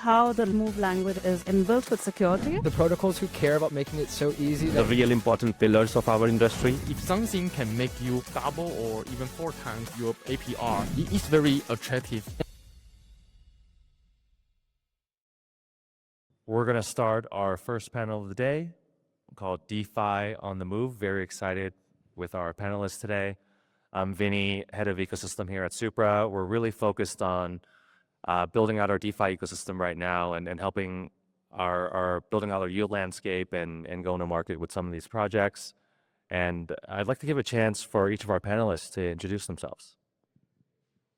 how the Move language is inbuilt with security. The protocols who care about making it so easy. The real important pillars of our industry. If something can make you double or even 4 times your APR, it is very attractive. We're going to start our first panel of the day called DeFi on the Move. Very excited with our panelists today. I'm Vinny, head of ecosystem here at Supra. We're really focused on building out our DeFi ecosystem right now and helping our building out our yield landscape and going to market with some of these projects. And I'd like to give a chance for each of our panelists to introduce themselves.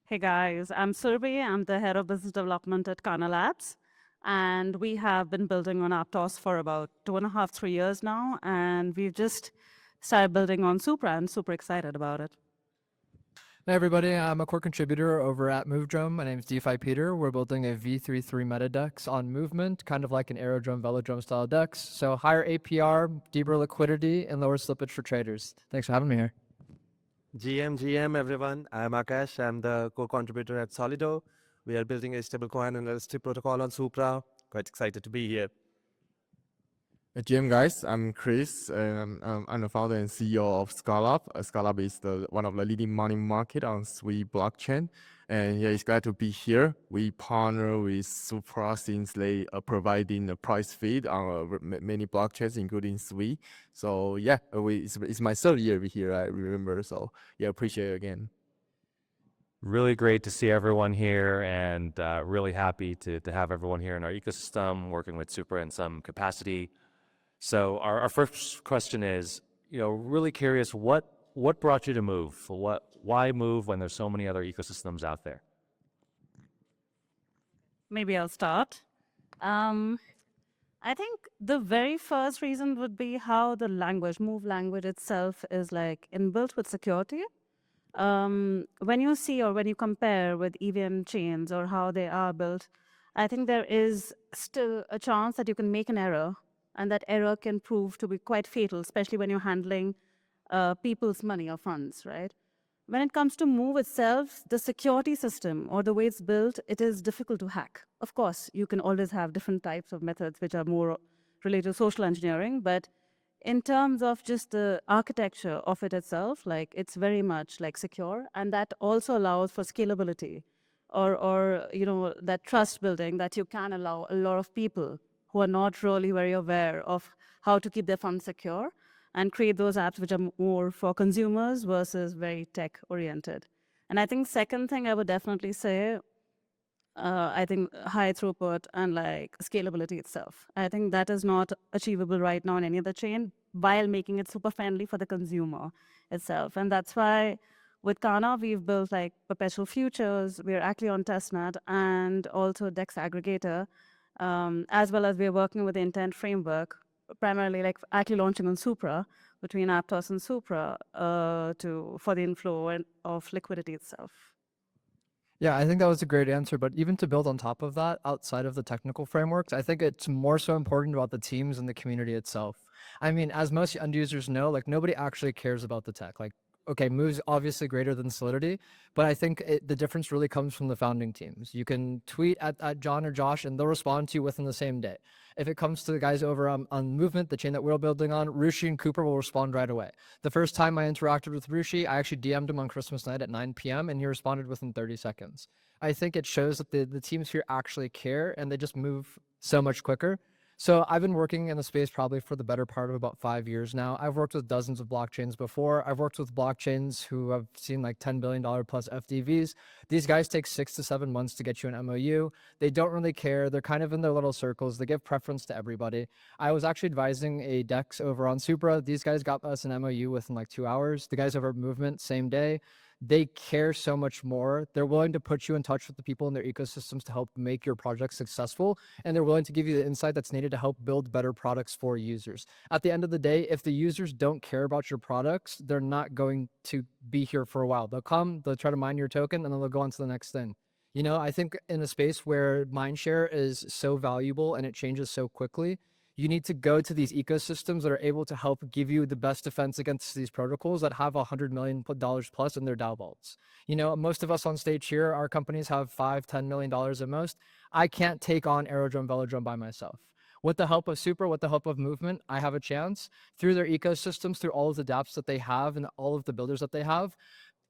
Hey guys, I'm Surbhi. I'm the head of business development at Kana Labs. And we have been building on Aptos for about 2.5, 3 years now. And we've just started building on Supra and super excited about it. Hey everybody, I'm a core contributor over at Movedrome. My name is DeFiPeter. We're building a V33 meta DEX on movement, kind of like an aerodrome, velodrome style DEX. So higher APR, deeper liquidity, and lower slippage for traders. Thanks for having me here. GM everyone. I'm Akash. I'm the co-contributor at Solido. We are building a stablecoin and elastic protocol on Supra. Quite excited to be here. GM guys, I'm Chris. I'm the founder and CEO of Scallop. Scallop is one of the leading money market on Sui blockchain. And yeah, it's glad to be here. We partner with Supra since they are providing a price feed on many blockchains, including Sui. So yeah, it's my third year here, I remember. So yeah, appreciate it again. Really great to see everyone here and really happy to have everyone here in our ecosystem, working with Supra in some capacity. So our first question is, really curious, what brought you to Move? Why Move when there's so many other ecosystems out there? Maybe I'll start. I think the very first reason would be how the Move language itself is like inbuilt with security. When you see or when you compare with EVM chains or how they are built, I think there is still a chance that you can make an error, and that error can prove to be quite fatal, especially when you're handling people's money or funds, right? When it comes to Move itself, the security system or the way it's built, it is difficult to hack. Of course, you can always have different types of methods which are more related to social engineering, but in terms of just the architecture of it itself, like it's very much like secure, and that also allows for scalability or that trust building that you can allow a lot of people who are not really very aware of how to keep their funds secure and create those apps which are more for consumers versus very tech oriented. And I think second thing I would definitely say, I think high throughput and like scalability itself. I think that is not achievable right now in any other chain while making it super friendly for the consumer itself. And that's why with Kana, we've built like perpetual futures. We're actually on testnet and also DEX aggregator, as well as we're working with the intent framework, primarily like actually launching on Supra, between Aptos and Supra for the inflow of liquidity itself. Yeah, I think that was a great answer, but even to build on top of that, outside of the technical frameworks, I think it's more so important about the teams and the community itself. I mean, as most end users know, like nobody actually cares about the tech. Like, okay, Move's obviously greater than Solidity, but I think the difference really comes from the founding teams. You can tweet at John or Josh and they'll respond to you within the same day. If it comes to the guys over on Movement, the chain that we're building on, Rushi and Cooper will respond right away. The first time I interacted with Rushi, I actually DM'd him on Christmas night at 9 p.m. and he responded within 30 seconds. I think it shows that the teams here actually care and they just move so much quicker. So I've been working in the space probably for the better part of about 5 years now. I've worked with dozens of blockchains before. I've worked with blockchains who have seen like $10 billion plus FDVs. These guys take 6 to 7 months to get you an MOU. They don't really care. They're kind of in their little circles. They give preference to everybody. I was actually advising a DEX over on Supra. These guys got us an MOU within like 2 hours. The guys over at Movement, same day. They care so much more. They're willing to put you in touch with the people in their ecosystems to help make your project successful. And they're willing to give you the insight that's needed to help build better products for users. At the end of the day, if the users don't care about your products, they're not going to be here for a while. They'll come, they'll try to mine your token, and then they'll go on to the next thing. I think in a space where mindshare is so valuable and it changes so quickly, You need to go to these ecosystems that are able to help give you the best defense against these protocols that have $100 million plus in their DAO vaults. You know, most of us on stage here, our companies have $5-10 million at most. I can't take on Aerodrome, Velodrome by myself. With the help of Supra, with the help of Movement, I have a chance through their ecosystems, through all of the dApps that they have and all of the builders that they have.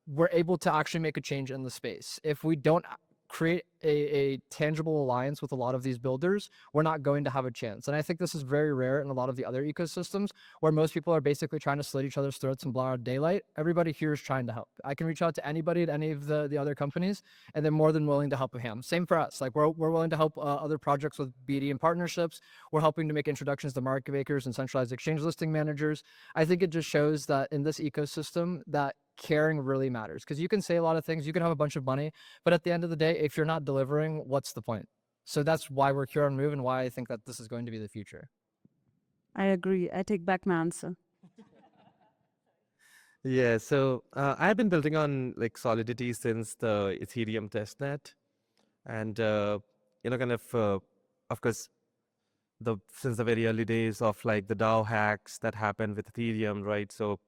We're able to actually make a change in the space. If we don't create a tangible alliance with a lot of these builders, we're not going to have a chance. And I think this is very rare in a lot of the other ecosystems where most people are basically trying to slit each other's throats and blow out daylight. Everybody here is trying to help. I can reach out to anybody at any of the other companies, and they're more than willing to help a hand. Same for us. Like we're willing to help other projects with BD and partnerships. We're helping to make introductions to market makers and centralized exchange listing managers. I think it just shows that in this ecosystem that caring really matters, because you can say a lot of things, you can have a bunch of money, but at the end of the day, if you're not delivering, what's the point? So that's why we're here on Move and why I think that this is going to be the future. I agree. I take back my answer. Yeah, so I've been building on like Solidity since the Ethereum testnet, and of course, since the very early days of like the DAO hacks that happened with Ethereum, right? So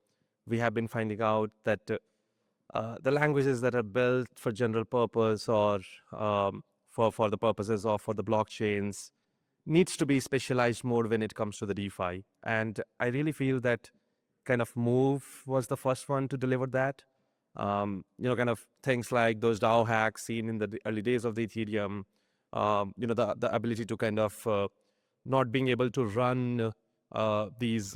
we have been finding out that the languages that are built for general purpose or for the purposes of for the blockchains needs to be specialized more when it comes to the DeFi. And I really feel that kind of Move was the first one to deliver that. Kind of things like those DAO hacks seen in the early days of the Ethereum, the ability to kind of not being able to run these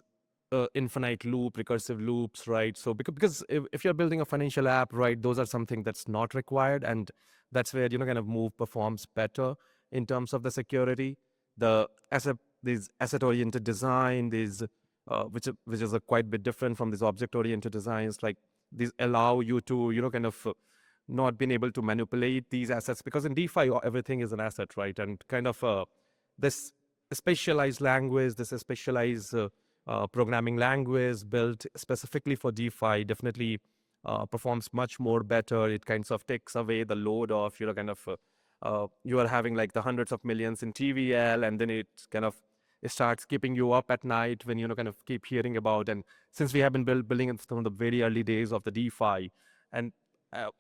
infinite loop, recursive loops, right? So because if you're building a financial app, right, those are something that's not required, and that's where kind of Move performs better in terms of the security, these asset-oriented design, which is a quite bit different from these object-oriented designs. Like these allow you to kind of not being able to manipulate these assets, because in DeFi everything is an asset, right? And kind of this specialized language, this specialized programming language built specifically for DeFi definitely performs much more better. It kind of takes away the load of you are having like the hundreds of millions in TVL, and then it starts keeping you up at night when kind of keep hearing about. And since we have been building it from the very early days of the DeFi, and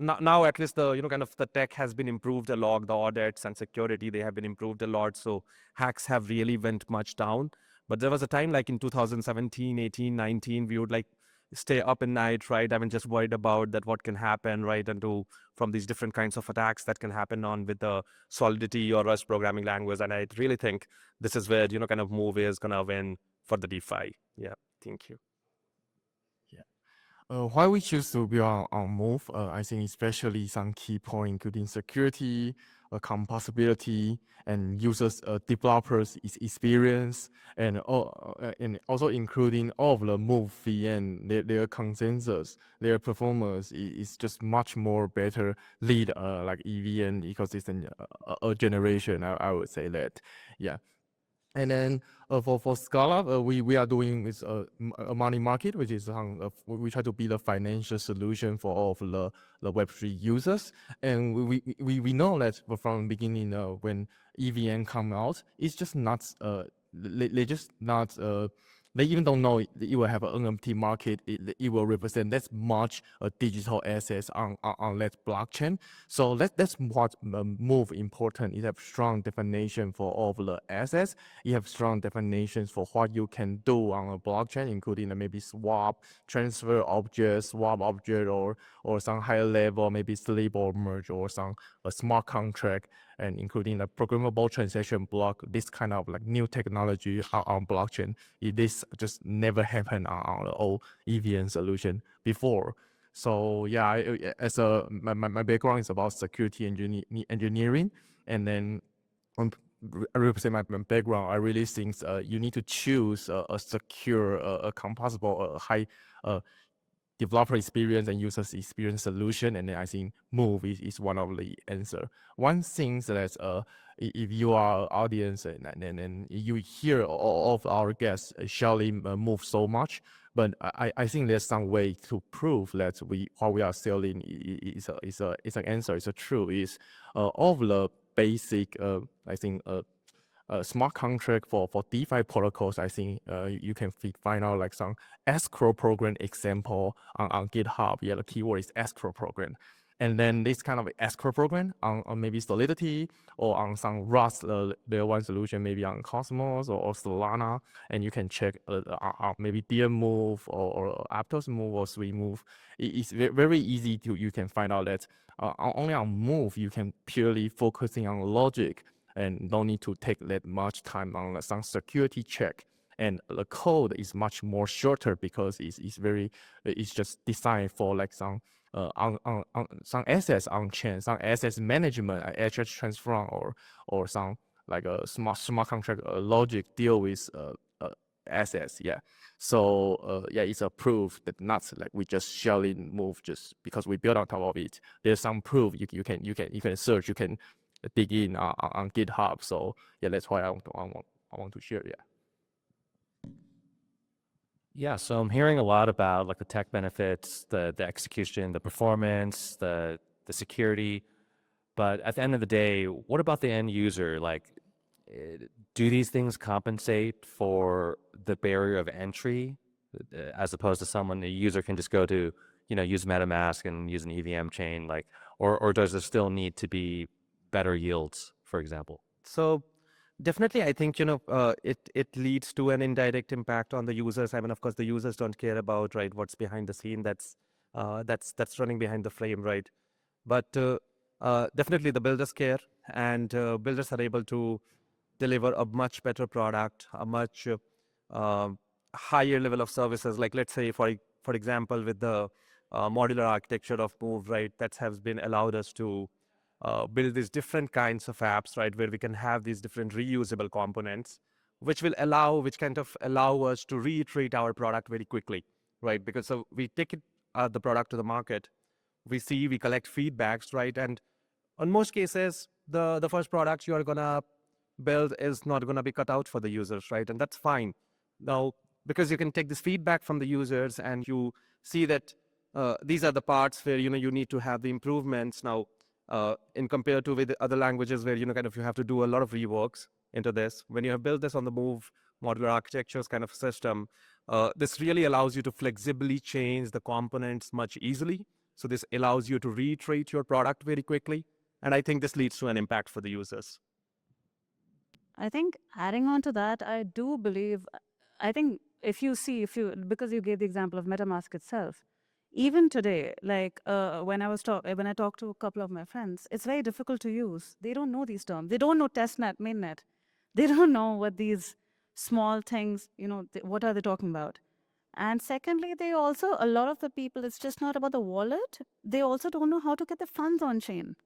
now at least the kind of the tech has been improved a lot, the audits and security, they have been improved a lot, so hacks have really went much down. But there was a time like in 2017, 18, 19, we would like stay up at night, right? I mean, just worried about that what can happen, right? And from these different kinds of attacks that can happen on with the Solidity or Rust programming language. And I really think this is where, kind of Move is going to win for the DeFi. Yeah, thank you. Why we choose to be on Move, I think especially some key point, including security, compatibility, and users, developers experience, and also including all of the Move VM, their consensus, their performance is just much more better lead like EVM ecosystem a generation. I would say that, yeah. And then for Scallop, we are doing with a money market, which is we try to be the financial solution for all of the Web3 users. And we know that from the beginning when EVM come out, it's just not they just not they even don't know it will have an NFT market. It will represent that much digital assets on that blockchain. So that's what Move important. It have strong definition for all of the assets. You have strong definitions for what you can do on a blockchain, including maybe swap, transfer object, swap object, or some higher level, maybe sleep or merge, or some a smart contract, and including the programmable transaction block. This kind of like new technology on blockchain. This just never happened on the old EVM solution before. So yeah, my background is about security engineering, and then I represent my background. I really think you need to choose a secure, a composable, high developer experience and users experience solution, and then I think Move is one of the answer. One thing that if you are audience and you hear all of our guests surely Move so much, but I think there's some way to prove that what we are selling is an answer. It's a true. Is all of the basic I think smart contract for DeFi protocols. I think you can find out like some escrow program example on GitHub. Yeah, the keyword is escrow program. And then this kind of escrow program on maybe Solidity or on some Rust layer one solution, maybe on Cosmos or Solana, and you can check maybe Dear Move or Aptos Move or Sweet Move. It's very easy to you can find out that only on Move you can purely focusing on logic and don't need to take that much time on some security check. And the code is much more shorter because it's just designed for like some some assets on chain, some assets management, asset transfer or some like a smart contract logic deal with assets. Yeah. So yeah, it's a proof that not like we just shelling Move just because we build on top of it. There's some proof you can search, you can dig in on GitHub. So yeah, that's why I want to share. Yeah. Yeah, so I'm hearing a lot about like the tech benefits, the execution, the performance, the security. But at the end of the day, what about the end user? Like, do these things compensate for the barrier of entry, as opposed to a user can just go to, use MetaMask and use an EVM chain, like, or does there still need to be better yields, for example? So definitely, I think it leads to an indirect impact on the users. I mean, of course, the users don't care about right what's behind the scene. That's running behind the frame, right? But definitely, the builders care, and builders are able to deliver a much better product, a much higher level of services. Like let's say, for example, with the modular architecture of Move, right, that has been allowed us to build these different kinds of apps, right, where we can have these different reusable components, which kind of allow us to reiterate our product very quickly, right? Because so we take the product to the market, we collect feedbacks, right? And in most cases, the first product you are gonna build is not gonna be cut out for the users, right? And that's fine. Now, because you can take this feedback from the users and you see that these are the parts where you need to have the improvements now. In compared to with other languages where kind of you have to do a lot of reworks into this. When you have built this on the Move modular architectures kind of system, this really allows you to flexibly change the components much easily. So this allows you to reiterate your product very quickly, and I think this leads to an impact for the users. I think adding on to that, I do believe, I think because you gave the example of MetaMask itself, even today, like when I talk to a couple of my friends, it's very difficult to use. They don't know these terms. They don't know testnet, mainnet. They don't know what these small things, what are they talking about? And secondly, a lot of the people, it's just not about the wallet. They also don't know how to get the funds on chain.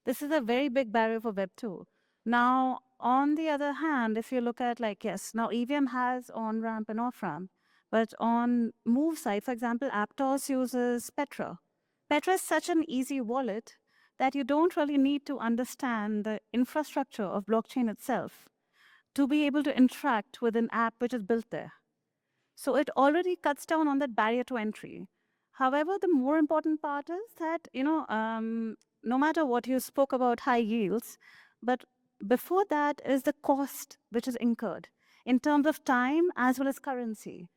This is a very big barrier for Web2. Now, on the other hand, if you look at now EVM has on-ramp and off-ramp. But on Move side, for example, Aptos uses Petra. Petra is such an easy wallet that you don't really need to understand the infrastructure of blockchain itself to be able to interact with an app which is built there. So it already cuts down on that barrier to entry. However, the more important part is that, no matter what you spoke about high yields, but before that is the cost which is incurred in terms of time as well as currency.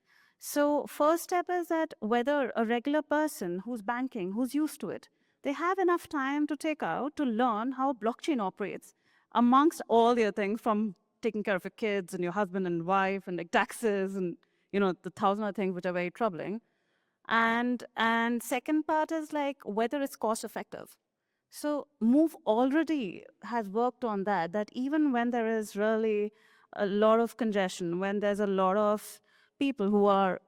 So first step is that whether a regular person who's banking, who's used to it, they have enough time to learn how blockchain operates amongst all the other things from taking care of your kids and your husband and wife and like taxes and, the thousand other things which are very troubling. And second part is like whether it's cost effective. So Move already has worked on that even when there is really a lot of congestion, when there's a lot of people who are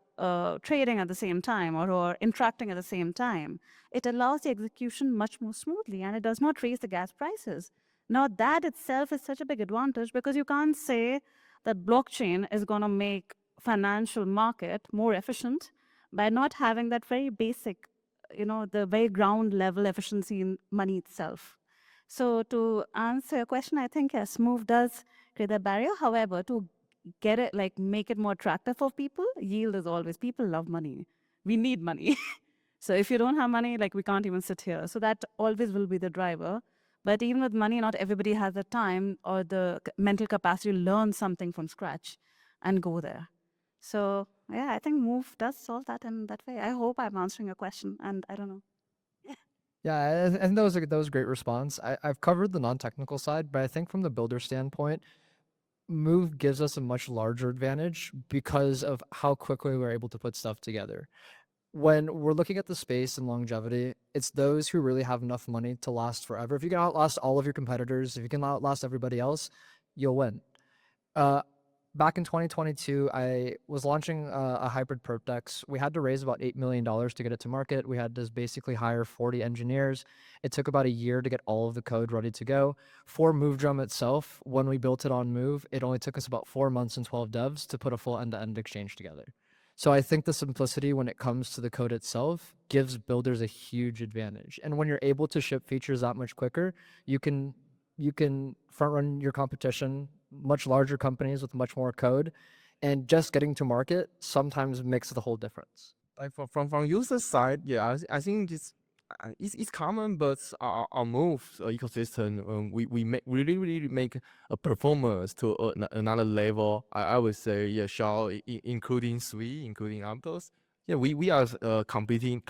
trading at the same time or who are interacting at the same time, it allows the execution much more smoothly and it does not raise the gas prices. Now that itself is such a big advantage because you can't say that blockchain is going to make financial market more efficient by not having that very basic, the very ground level efficiency in money itself. So to answer your question, I think yes, Move does create a barrier. However, to get it, make it more attractive for people, yield is always, people love money. We need money. So if you don't have money, we can't even sit here. So that always will be the driver. But even with money, not everybody has the time or the mental capacity to learn something from scratch and go there. So yeah, I think Move does solve that in that way. I hope I'm answering your question, and I don't know. Yeah, I think that was a great response. I've covered the non-technical side, but I think from the builder standpoint, Move gives us a much larger advantage because of how quickly we're able to put stuff together. When we're looking at the space and longevity, it's those who really have enough money to last forever. If you can outlast all of your competitors, if you can outlast everybody else, you'll win. Back in 2022, I was launching a hybrid perp dex. We had to raise about $8 million to get it to market. We had to basically hire 40 engineers. It took about a year to get all of the code ready to go. For Movedrome itself, when we built it on Move, it only took us about 4 months and 12 devs to put a full end-to-end exchange together. So I think the simplicity when it comes to the code itself gives builders a huge advantage. And when you're able to ship features that much quicker, you can front run your competition, much larger companies with much more code, and just getting to market sometimes makes the whole difference. Like from user side, yeah, I think it's common, but our Move ecosystem, we really make a performance to another level. I would say, yeah, Shao, including Sui, including Aptos. Yeah, we are competing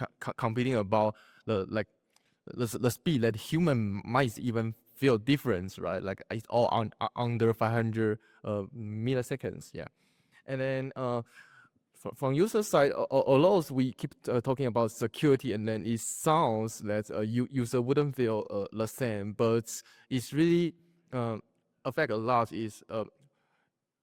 about the speed that human might even feel difference, right? Like it's all under 500 milliseconds. Yeah, and then from user side, although we keep talking about security, and then it sounds that user wouldn't feel the same, but it's really affect a lot. Is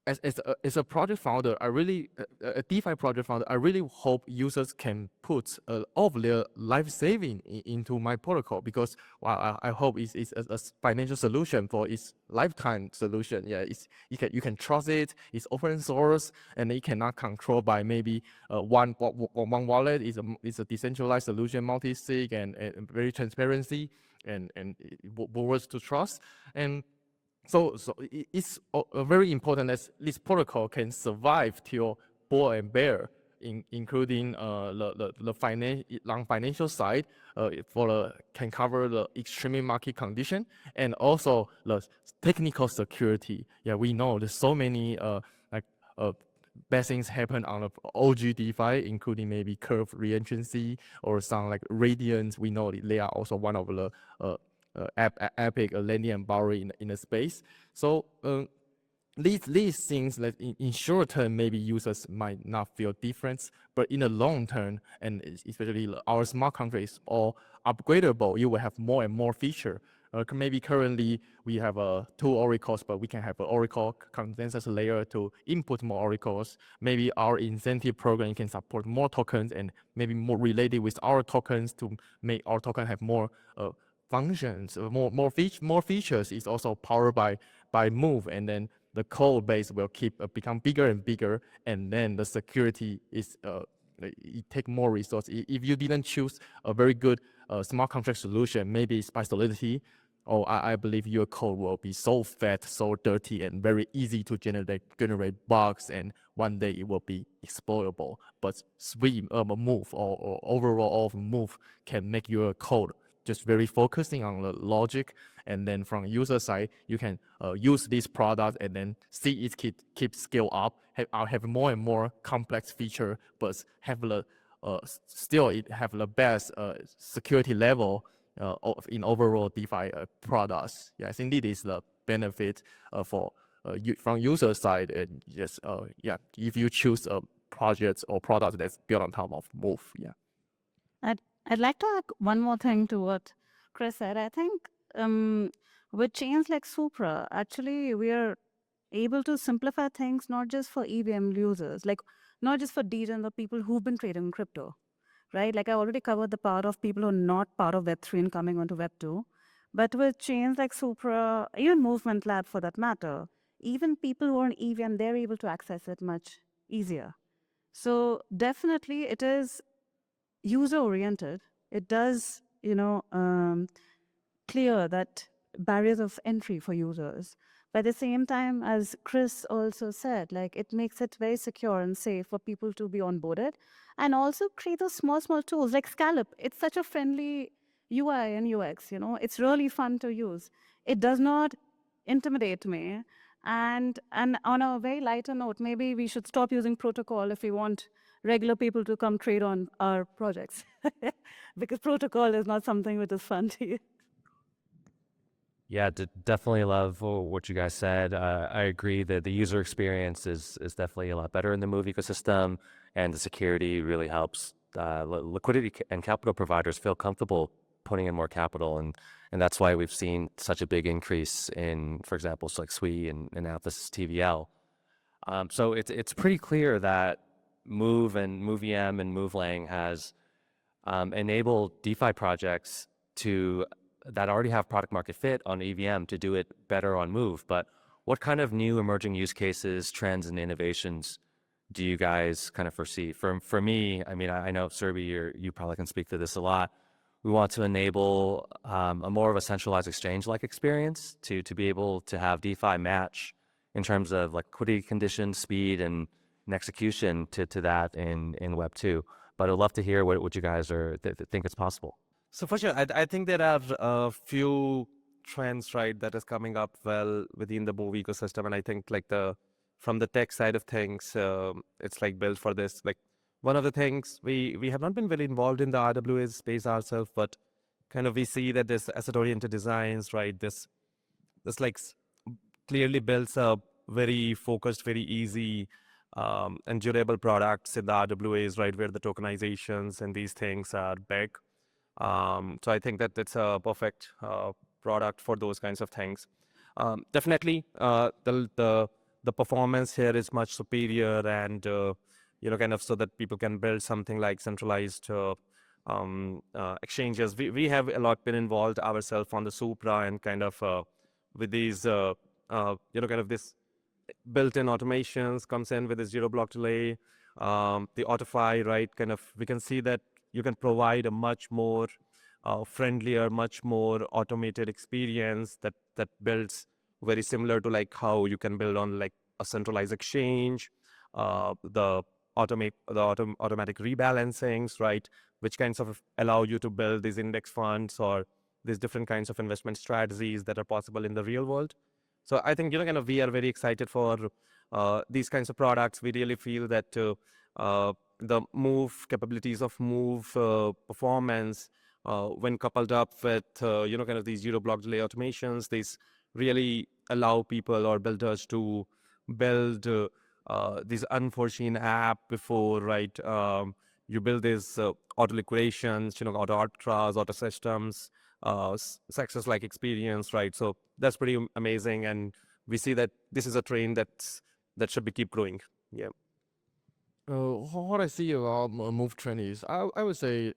as a project founder, I really a DeFi project founder, I really hope users can put all of their life saving into my protocol, because I hope it's a financial solution for its lifetime solution. Yeah, you can trust it. It's open source, and it cannot control by maybe one wallet. Is a decentralized solution, multi-sig, and very transparency, and worth to trust. And so it's very important that this protocol can survive till bull and bear, including the financial side, can cover the extreme market condition, and also the technical security. Yeah, we know there's so many bad things happen on the OG DeFi, including maybe curve reentrancy or some like Radiant. We know they are also one of the epic lending and borrowing in the space. So these things that in short term maybe users might not feel difference, but in the long term, and especially our smart contract is all upgradable, you will have more and more feature. Maybe currently we have 2 oracles, but we can have an oracle consensus layer to input more oracles. Maybe our incentive program can support more tokens, and maybe more related with our tokens to make our token have more functions, more features. Is also powered by Move, and then the code base will keep become bigger and bigger, and then the security is it take more resources. If you didn't choose a very good smart contract solution, maybe it's by Solidity, I believe your code will be so fat, so dirty, and very easy to generate bugs, and one day it will be exploitable. But Move or overall of Move can make your code just very focusing on the logic, and then from user side, you can use this product and then see it keep scale up, have more and more complex feature, but have the still it have the best security level in overall DeFi products. Yeah, I think this is the benefit for from user side, and yes, yeah, if you choose a project or product that's built on top of Move, yeah. I'd like to add one more thing to what Chris said. I think with chains like Supra, actually we are able to simplify things not just for EVM users, like not just for DJs or people who've been trading crypto, right? Like I already covered the part of people who are not part of Web3 and coming onto Web2. But with chains like Supra, even Movement Lab for that matter, even people who are in EVM, they're able to access it much easier. So definitely it is user oriented. It does, clear that barriers of entry for users. But at the same time, as Chris also said, like it makes it very secure and safe for people to be onboarded, and also create those small tools like Scallop. It's such a friendly UI and UX, it's really fun to use. It does not intimidate me. And on a very lighter note, maybe we should stop using protocol if we want regular people to come trade on our projects. Because protocol is not something which is fun to use. Yeah, definitely love what you guys said. I agree that the user experience is definitely a lot better in the Move ecosystem, and the security really helps liquidity and capital providers feel comfortable putting in more capital, and that's why we've seen such a big increase in, for example, so like SWE and now this is TVL. So it's pretty clear that Move and MoveVM and MoveLang has enabled DeFi projects that already have product market fit on EVM to do it better on Move. But what kind of new emerging use cases, trends, and innovations do you guys kind of foresee? For me, I mean, I know Surbhi, you probably can speak to this a lot. We want to enable a more of a centralized exchange-like experience to be able to have DeFi match in terms of liquidity conditions, speed, and execution to that in Web 2. But I'd love to hear what you guys think is possible. So for sure, I think there are a few trends, right, that is coming up well within the Move ecosystem, and I think from the tech side of things, it's like built for this. Like one of the things we have not been very involved in the RWA space ourselves, but kind of we see that this asset-oriented designs, right, this like clearly builds a very focused, very easy and durable products in the RWAs, right, where the tokenizations and these things are big. So I think that it's a perfect product for those kinds of things. Definitely, the performance here is much superior, and kind of so that people can build something like centralized exchanges. We have a lot been involved ourselves on the Supra and kind of with these kind of this built-in automations comes in with a 0 block delay. The Autofy, right, kind of we can see that you can provide a much more friendlier, much more automated experience that builds very similar to like how you can build on like a centralized exchange, the automatic rebalancings, right, which kinds of allow you to build these index funds or these different kinds of investment strategies that are possible in the real world. So I think kind of we are very excited for these kinds of products. We really feel that the Move capabilities of Move performance, when coupled up with kind of these 0 block delay automations, these really allow people or builders to build this unforeseen app before, right? You build these auto liquidations, auto arbitrage, auto systems, success-like experience, right? So that's pretty amazing, and we see that this is a trend that should be keep growing. Yeah. What I see about Move trend is, I would say,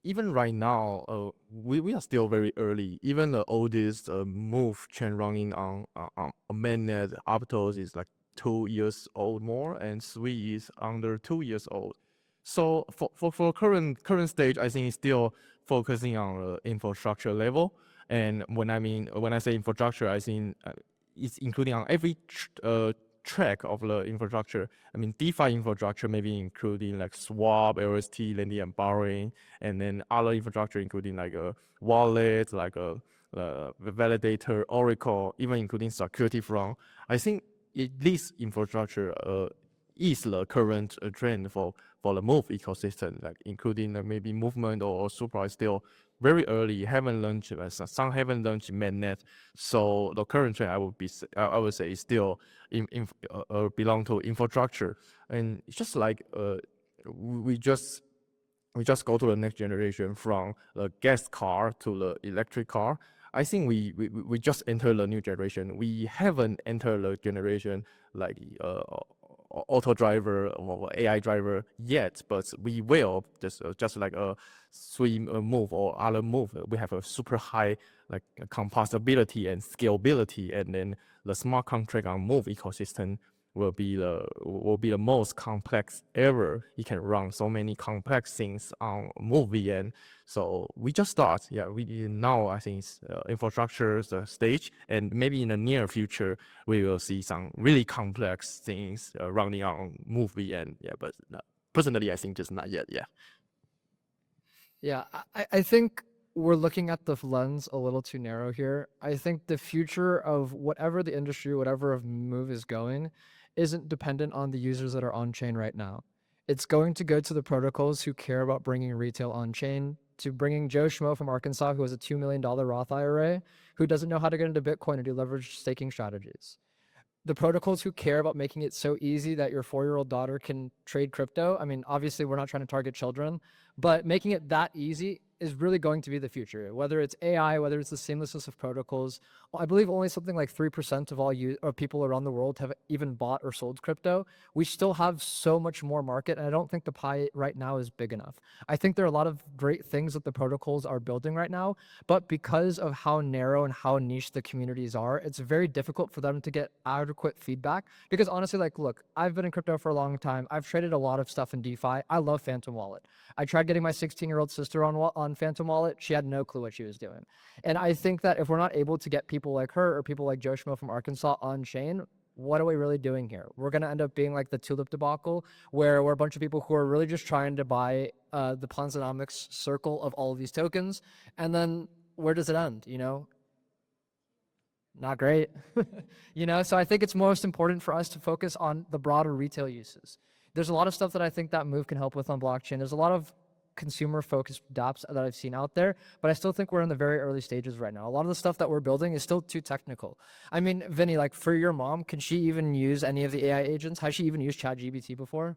even right now, we are still very early. Even the oldest Move chain running on mainnet Aptos is like 2 years old more, and SWE is under 2 years old. So for current stage, I think it's still focusing on the infrastructure level. And when I say infrastructure, I think it's including on every track of the infrastructure. I mean, DeFi infrastructure maybe including like swap, LST, lending and borrowing, and then other infrastructure including like a wallet, like a validator, Oracle, even including security front. I think this infrastructure is the current trend for the Move ecosystem, like including maybe Movement or Supra is still very early, haven't launched, some haven't launched mainnet. So the current trend I would say is still belong to infrastructure, and it's just like we just go to the next generation from the gas car to the electric car. I think we just enter the new generation. We haven't entered the generation like auto driver or AI driver yet, but we will just like a swim Move or other Move. We have a super high like composability and scalability, and then the smart contract on Move ecosystem will be the most complex ever. It can run so many complex things on MoveVM. So we just start. Yeah, we now I think it's infrastructure stage, and maybe in the near future we will see some really complex things running on MoveVM. Yeah, but personally I think just not yet. Yeah. Yeah, I think we're looking at the lens a little too narrow here. I think the future of whatever the industry, whatever of Move is going, isn't dependent on the users that are on chain right now. It's going to go to the protocols who care about bringing retail on chain, to bringing Joe Schmo from Arkansas, who has a $2 million Roth IRA, who doesn't know how to get into Bitcoin and do leveraged staking strategies. The protocols who care about making it so easy that your 4-year-old daughter can trade crypto. I mean, obviously, we're not trying to target children, but making it that easy is really going to be the future. Whether it's AI, whether it's the seamlessness of protocols, I believe only something like 3% of all people around the world have even bought or sold crypto. We still have so much more market, and I don't think the pie right now is big enough. I think there are a lot of great things that the protocols are building right now, but because of how narrow and how niche the communities are, it's very difficult for them to get adequate feedback. Because honestly, like, look, I've been in crypto for a long time. I've traded a lot of stuff in DeFi. I love Phantom Wallet. I tried getting my 16-year-old sister on Phantom Wallet. She had no clue what she was doing. And I think that if we're not able to get people like her or people like Joe Schmo from Arkansas on chain, what are we really doing here? We're going to end up being like the tulip debacle, where we're a bunch of people who are really just trying to buy the Ponzonomics circle of all of these tokens. And then where does it end? You know, not great. You know, so I think it's most important for us to focus on the broader retail uses. There's a lot of stuff that I think that Move can help with on blockchain. There's a lot of consumer-focused dApps that I've seen out there, but I still think we're in the very early stages right now. A lot of the stuff that we're building is still too technical. I mean, Vinny, like for your mom, can she even use any of the AI agents? Has she even used ChatGPT before?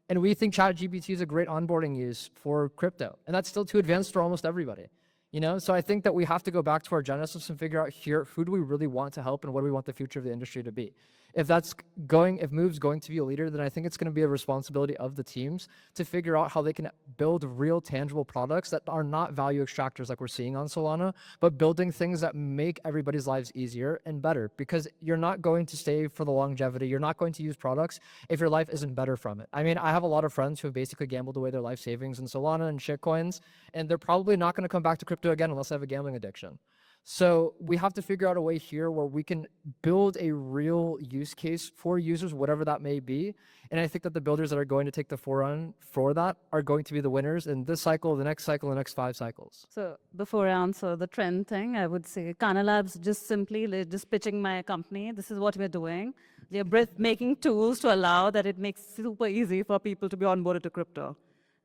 And we think ChatGPT is a great onboarding use for crypto, and that's still too advanced for almost everybody. You know, so I think that we have to go back to our genesis and figure out here, who do we really want to help and what do we want the future of the industry to be? If Move's going to be a leader, then I think it's going to be a responsibility of the teams to figure out how they can build real tangible products that are not value extractors like we're seeing on Solana, but building things that make everybody's lives easier and better, because you're not going to stay for the longevity. You're not going to use products if your life isn't better from it. I mean, I have a lot of friends who have basically gambled away their life savings in Solana and shitcoins, and they're probably not going to come back to crypto again unless they have a gambling addiction. So we have to figure out a way here where we can build a real use case for users, whatever that may be. And I think that the builders that are going to take the forerun for that are going to be the winners in this cycle, the next 5 cycles. So before I answer the trend thing, I would say Kana Labs just simply just pitching my company. This is what we're doing. We are making tools to allow that it makes super easy for people to be onboarded to crypto.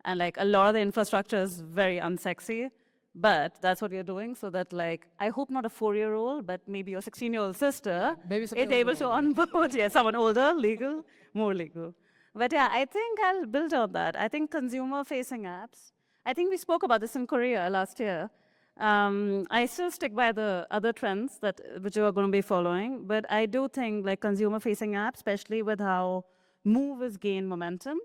And like a lot of the infrastructure is very unsexy. But that's what we're doing, so that like, I hope not a 4-year-old, but maybe your 16-year-old sister is able to onboard, yeah, someone older, legal, more legal. But yeah, I think I'll build on that. I think consumer-facing apps, I think we spoke about this in Korea last year. I still stick by the other trends which you are going to be following, but I do think like consumer-facing apps, especially with how Move has gained momentum,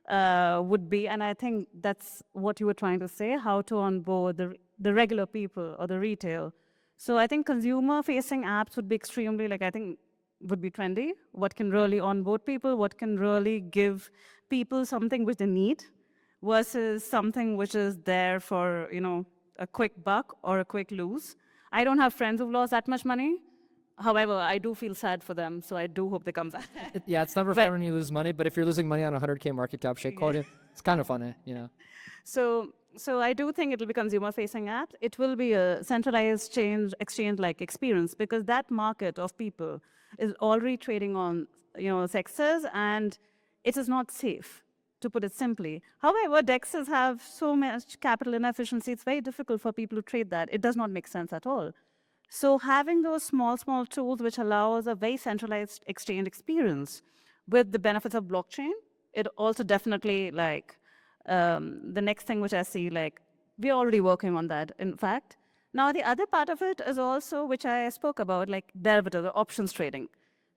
would be, and I think that's what you were trying to say, how to onboard the regular people or the retail. So I think consumer-facing apps would be extremely, like, I think would be trendy. What can really onboard people, what can really give people something which they need versus something which is there for, you know, a quick buck or a quick lose. I don't have friends who've lost that much money. However, I do feel sad for them, so I do hope they come back. Yeah, it's never fun when you lose money, but if you're losing money on a 100K market cap shitcoin, it's kind of funny, you know. So I do think it will be consumer-facing apps. It will be a centralized exchange-like experience, because that market of people is already trading on, you know, sexes, and it is not safe, to put it simply. However, DEXs have so much capital inefficiency, it's very difficult for people to trade that. It does not make sense at all. So having those small tools which allows a very centralized exchange experience with the benefits of blockchain, it also definitely like the next thing which I see, like we're already working on that, in fact. Now the other part of it is also, which I spoke about, like derivatives or options trading,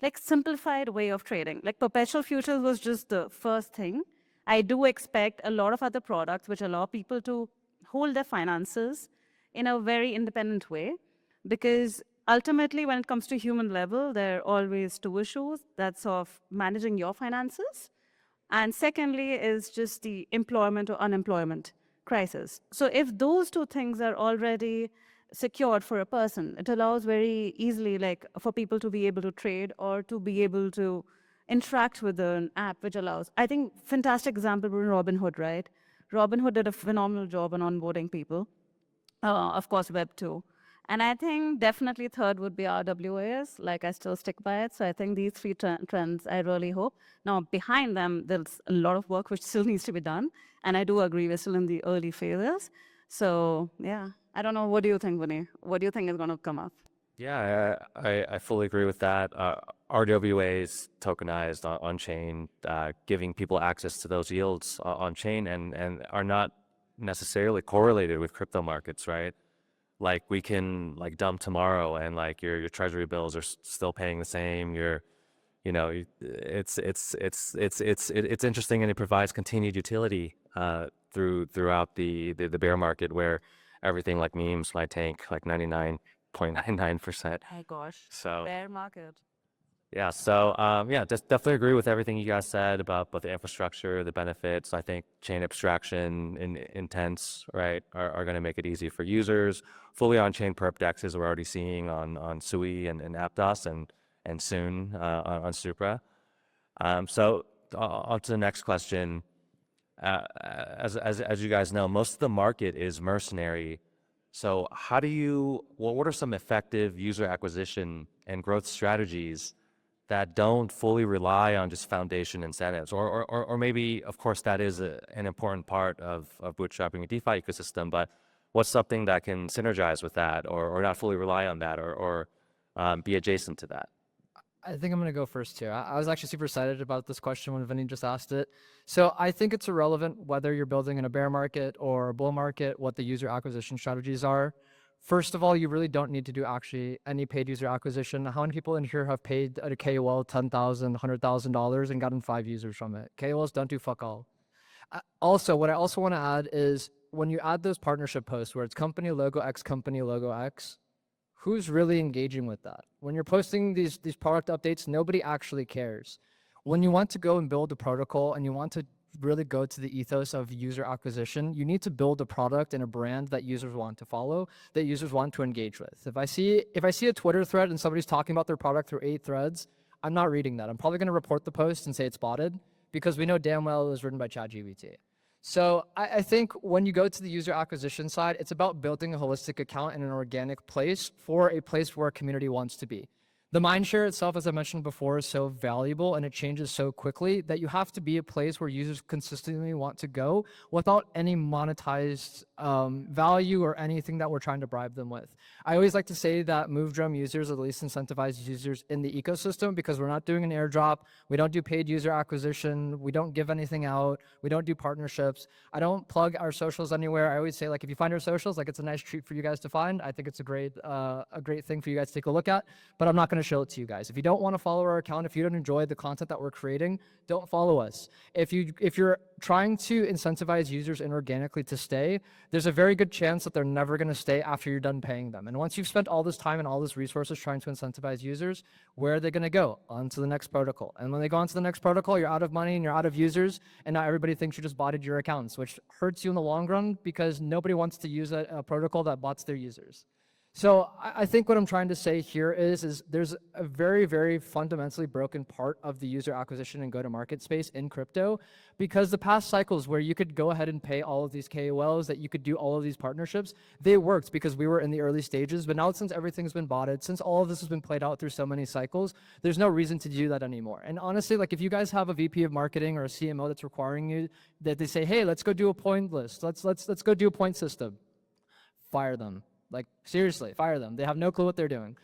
like simplified way of trading. Like perpetual futures was just the first thing. I do expect a lot of other products which allow people to hold their finances in a very independent way. Because ultimately, when it comes to human level, there are always two issues. That's of managing your finances. And secondly is just the employment or unemployment crisis. So if those two things are already secured for a person, it allows very easily like for people to be able to trade or to be able to interact with an app which allows. I think fantastic example was Robinhood, right? Robinhood did a phenomenal job on onboarding people. Of course, Web 2. And I think definitely third would be RWAs. Like, I still stick by it. So I think these three trends, I really hope. Now, behind them, there's a lot of work which still needs to be done. And I do agree, we're still in the early phases. So, yeah. I don't know. What do you think, Vinny? What do you think is going to come up? Yeah, I fully agree with that. RWAs tokenized on chain, giving people access to those yields on chain and are not necessarily correlated with crypto markets, right? Like we can like dump tomorrow and like your treasury bills are still paying the same. It's interesting and it provides continued utility throughout the bear market where everything like memes might tank like 99.99%. My gosh. So Bear market. yeah, so yeah, just definitely agree with everything you guys said about both the infrastructure, the benefits. I think chain abstraction and intents, right, are going to make it easy for users. Fully on-chain perp dexes we're already seeing on Sui and Aptos and soon on Supra. So on to the next question. As you guys know, most of the market is mercenary. So what are some effective user acquisition and growth strategies that don't fully rely on just foundation incentives, or maybe, of course, that is an important part of bootstrapping a DeFi ecosystem, but what's something that can synergize with that or not fully rely on that or be adjacent to that? I think I'm going to go first here. I was actually super excited about this question when Vinny just asked it. So I think it's irrelevant whether you're building in a bear market or a bull market, what the user acquisition strategies are. First of all, you really don't need to do actually any paid user acquisition. How many people in here have paid a KOL $10,000, $100,000 and gotten 5 users from it? KOLs don't do fuck all. Also, what I also want to add is when you add those partnership posts where it's company logo X, who's really engaging with that? When you're posting these product updates, nobody actually cares. When you want to go and build a protocol and you want to really go to the ethos of user acquisition, you need to build a product and a brand that users want to follow, that users want to engage with. If I see a Twitter thread and somebody's talking about their product through 8 threads, I'm not reading that. I'm probably going to report the post and say it's botted because we know damn well it was written by ChatGPT. So I think when you go to the user acquisition side, it's about building a holistic account in an organic place for a place where a community wants to be. The mindshare itself, as I mentioned before, is so valuable and it changes so quickly that you have to be a place where users consistently want to go without any monetized value or anything that we're trying to bribe them with. I always like to say that Movedrome users are the least incentivized users in the ecosystem because we're not doing an airdrop, we don't do paid user acquisition, we don't give anything out, we don't do partnerships. I don't plug our socials anywhere. I always say, like, if you find our socials, like, it's a nice treat for you guys to find. I think it's a great thing for you guys to take a look at, but I'm not going to show it to you guys. If you don't want to follow our account, if you don't enjoy the content that we're creating, don't follow us. If you're trying to incentivize users inorganically to stay, there's a very good chance that they're never going to stay after you're done paying them. And once you've spent all this time and all this resources trying to incentivize users, where are they going to go? On to the next protocol. And when they go on to the next protocol, you're out of money and you're out of users, and now everybody thinks you just botted your accounts, which hurts you in the long run because nobody wants to use a protocol that bots their users. So I think what I'm trying to say here is there's a very, very fundamentally broken part of the user acquisition and go-to-market space in crypto, because the past cycles where you could go ahead and pay all of these KOLs, that you could do all of these partnerships, they worked because we were in the early stages. But now since everything's been botted, since all of this has been played out through so many cycles, there's no reason to do that anymore. And honestly, like, if you guys have a VP of marketing or a CMO that's requiring you, that they say, hey, let's go do a point list, let's go do a point system, fire them. Like, seriously, fire them. They have no clue what they're doing.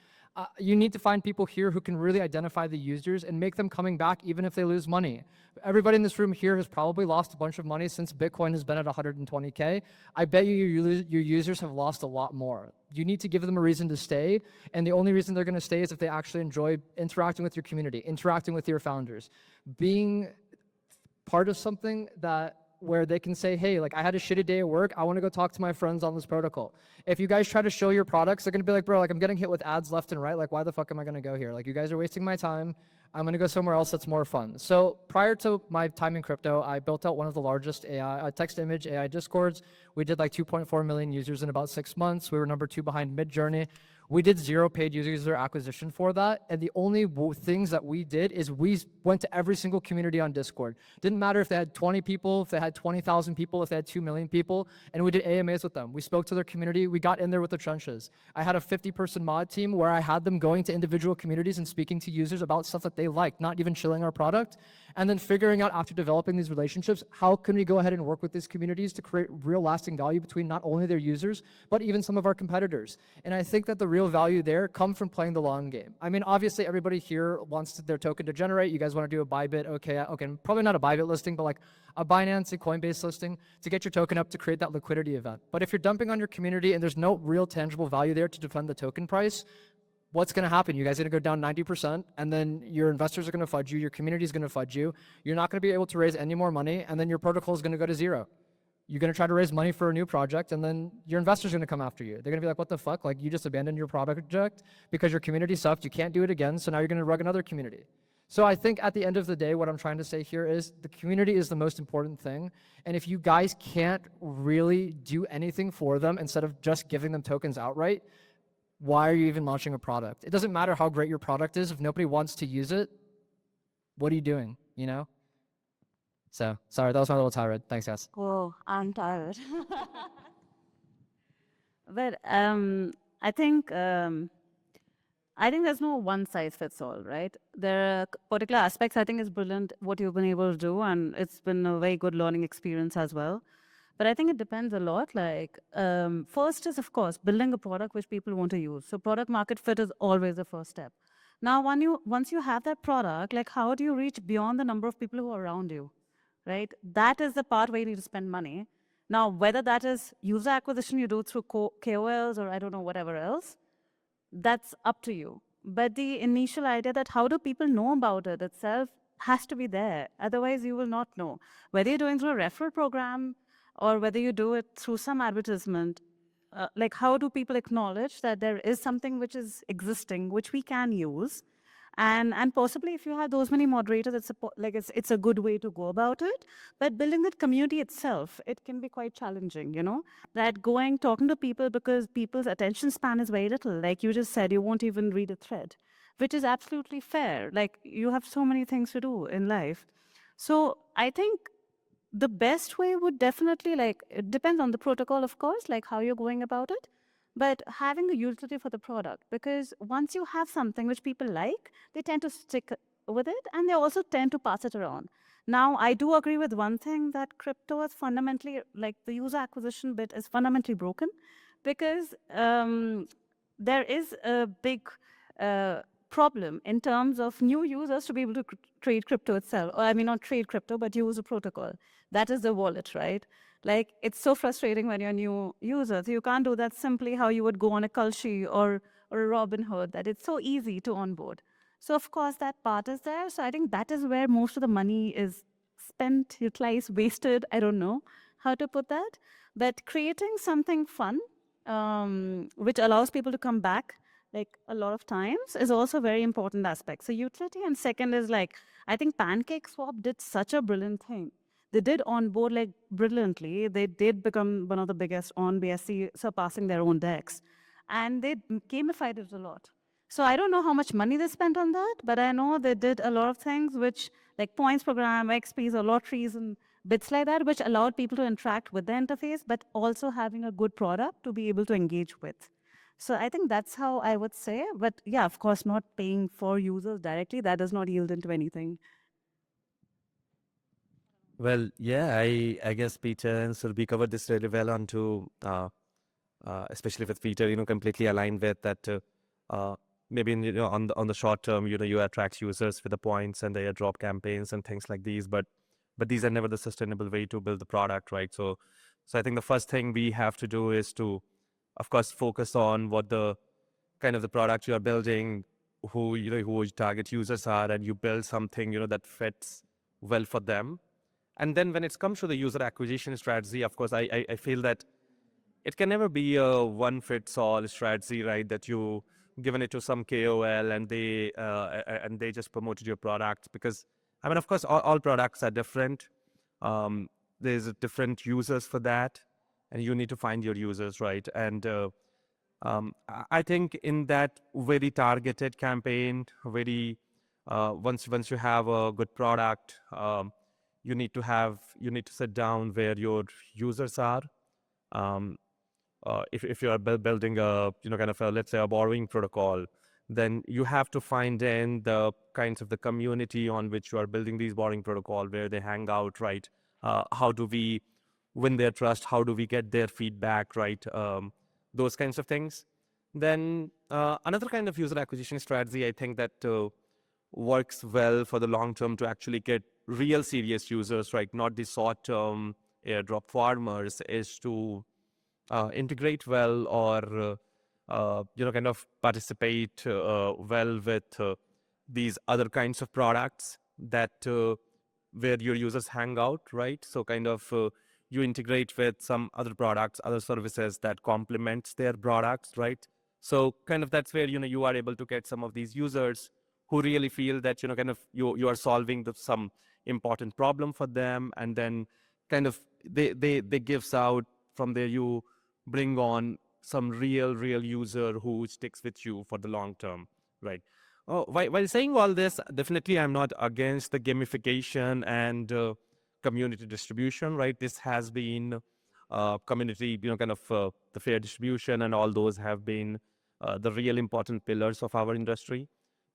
You need to find people here who can really identify the users and make them coming back even if they lose money. Everybody in this room here has probably lost a bunch of money since Bitcoin has been at 120K. I bet your users have lost a lot more. You need to give them a reason to stay, and the only reason they're going to stay is if they actually enjoy interacting with your community, interacting with your founders, being part of something where they can say, hey, like, I had a shitty day at work, I want to go talk to my friends on this protocol. If you guys try to show your products, they're going to be like, bro, like, I'm getting hit with ads left and right, like, why the fuck am I going to go here? Like, you guys are wasting my time. I'm going to go somewhere else that's more fun. So prior to my time in crypto, I built out one of the largest AI text-image AI discords. We did like 2.4 million users in about 6 months. We were number 2 behind Midjourney. We did 0 paid user acquisition for that. And the only things that we did is we went to every single community on Discord. Didn't matter if they had 20 people, if they had 20,000 people, if they had 2 million people, and we did AMAs with them. We spoke to their community. We got in there with the trenches. I had a 50-person mod team where I had them going to individual communities and speaking to users about stuff that they liked, not even chilling our product, and then figuring out after developing these relationships, how can we go ahead and work with these communities to create real lasting value between not only their users, but even some of our competitors. And I think that the real value there comes from playing the long game. I mean, obviously everybody here wants their token to generate. You guys want to do a Bybit, okay, probably not a Bybit listing, but like a Binance and Coinbase listing to get your token up to create that liquidity event. But if you're dumping on your community and there's no real tangible value there to defend the token price, what's going to happen? You guys are going to go down 90%, and then your investors are going to fudge you, your community is going to fudge you, you're not going to be able to raise any more money, and then your protocol is going to go to zero. You're going to try to raise money for a new project, and then your investors are going to come after you. They're going to be like, what the fuck? Like, you just abandoned your project because your community sucked, you can't do it again, so now you're going to rug another community. So I think at the end of the day, what I'm trying to say here is the community is the most important thing, and if you guys can't really do anything for them instead of just giving them tokens outright, why are you even launching a product? It doesn't matter how great your product is. If nobody wants to use it, what are you doing, you know? So, sorry, that was my little tirade. Thanks, guys. Oh, I'm tired. But I think there's no one size fits all, right? There are particular aspects I think is brilliant what you've been able to do, and it's been a very good learning experience as well. But I think it depends a lot. Like, first is, of course, building a product which people want to use. So product market fit is always the first step. Now, once you have that product, like, how do you reach beyond the number of people who are around you, right? That is the part where you need to spend money. Now, whether that is user acquisition you do through KOLs or I don't know, whatever else, that's up to you. But the initial idea that how do people know about it itself has to be there. Otherwise, you will not know. Whether you're doing through a referral program, or whether you do it through some advertisement, like how do people acknowledge that there is something which is existing, which we can use? And possibly if you have those many moderators, it's a good way to go about it. But building that community itself, it can be quite challenging, you know? That talking to people, because people's attention span is very little. Like you just said, you won't even read a thread, which is absolutely fair. Like you have so many things to do in life. So I think the best way would definitely, like, it depends on the protocol, of course, like how you're going about it, but having a utility for the product, because once you have something which people like, they tend to stick with it, and they also tend to pass it around. Now, I do agree with one thing, that crypto is fundamentally, like the user acquisition bit is fundamentally broken, because there is a big problem in terms of new users to be able to trade crypto itself. Or I mean, not trade crypto, but use a protocol. That is the wallet, right? Like, it's so frustrating when you're a new user. So you can't do that simply how you would go on a Kalshi or a Robinhood, that it's so easy to onboard. So of course, that part is there. So I think that is where most of the money is spent, utilized, wasted. I don't know how to put that. But creating something fun, which allows people to come back, like a lot of times, is also a very important aspect. So utility, and second is like, I think PancakeSwap did such a brilliant thing. They did onboard like brilliantly. They did become one of the biggest on BSC, surpassing their own DEX. And they gamified it a lot. So I don't know how much money they spent on that, but I know they did a lot of things which, like points program, XPs or lotteries and bits like that, which allowed people to interact with the interface, but also having a good product to be able to engage with. So I think that's how I would say. But yeah, of course, not paying for users directly, that does not yield into anything. Well, yeah, I guess Peter and Surbhi covered this really well onto, especially with Peter, completely aligned with that. Maybe on the short term, you attract users with the points and the airdrop campaigns and things like these, but these are never the sustainable way to build the product, right? So I think the first thing we have to do is to, of course, focus on what the kind of the product you are building, who your target users are, and you build something that fits well for them. And then when it comes to the user acquisition strategy, of course, I feel that it can never be a one-fits-all strategy, right? That you given it to some KOL and they just promoted your product, because I mean, of course, all products are different. There's different users for that, and you need to find your users, right? And I think in that very targeted campaign, very once you have a good product, you need to sit down where your users are. Um, if you are building a kind of a, let's say, a borrowing protocol, then you have to find in the kinds of the community on which you are building these borrowing protocol, where they hang out, right? How do we win their trust? How do we get their feedback, right? Those kinds of things. Then another kind of user acquisition strategy, I think that works well for the long term to actually get real serious users, right? Not the short term airdrop farmers, is to integrate well, or kind of participate well with these other kinds of products that where your users hang out, right? So kind of you integrate with some other products, other services that complements their products, right? So kind of that's where you are able to get some of these users who really feel that kind of you are solving some important problem for them, and then kind of they gives out from there. You bring on some real user who sticks with you for the long term, right? Oh, while saying all this, definitely I'm not against the gamification and community distribution, right? This has been community, kind of the fair distribution and all those have been the real important pillars of our industry.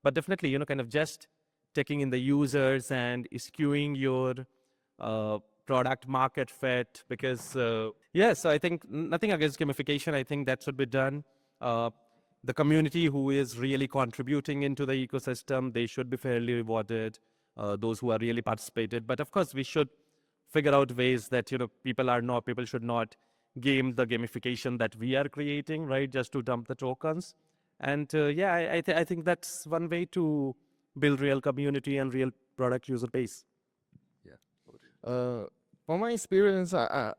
But definitely, kind of just taking in the users and skewing your product market fit, because so I think nothing against gamification. I think that should be done. The community who is really contributing into the ecosystem, they should be fairly rewarded. Those who are really participated, but of course we should figure out ways that people should not game the gamification that we are creating, right? Just to dump the tokens. And I think that's one way to build real community and real product user base. From my experience,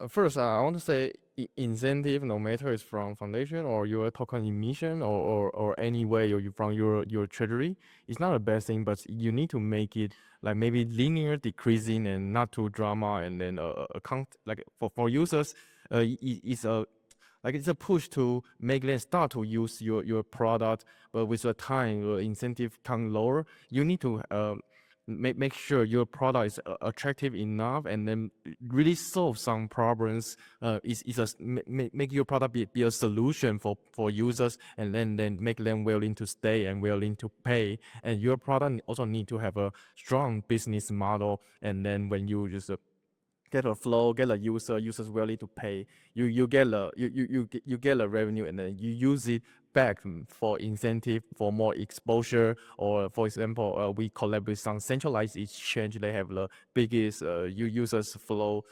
first I want to say incentive, no matter it's from foundation or your token emission or any way or you from your treasury, it's not a bad thing, but you need to make it like maybe linear, decreasing, and not too drama. And then account like for users, it's a like it's a push to make them start to use your product, but with the time incentive come lower, you need to make sure your product is attractive enough, and then really solve some problems. Make your product be a solution for users, and then make them willing to stay and willing to pay. And your product also need to have a strong business model. And then when you just get a flow, get a users willing to pay, you get a revenue, and then you use it back for incentive, for more exposure. Or for example, we collaborate with some centralized exchange. They have the biggest users flow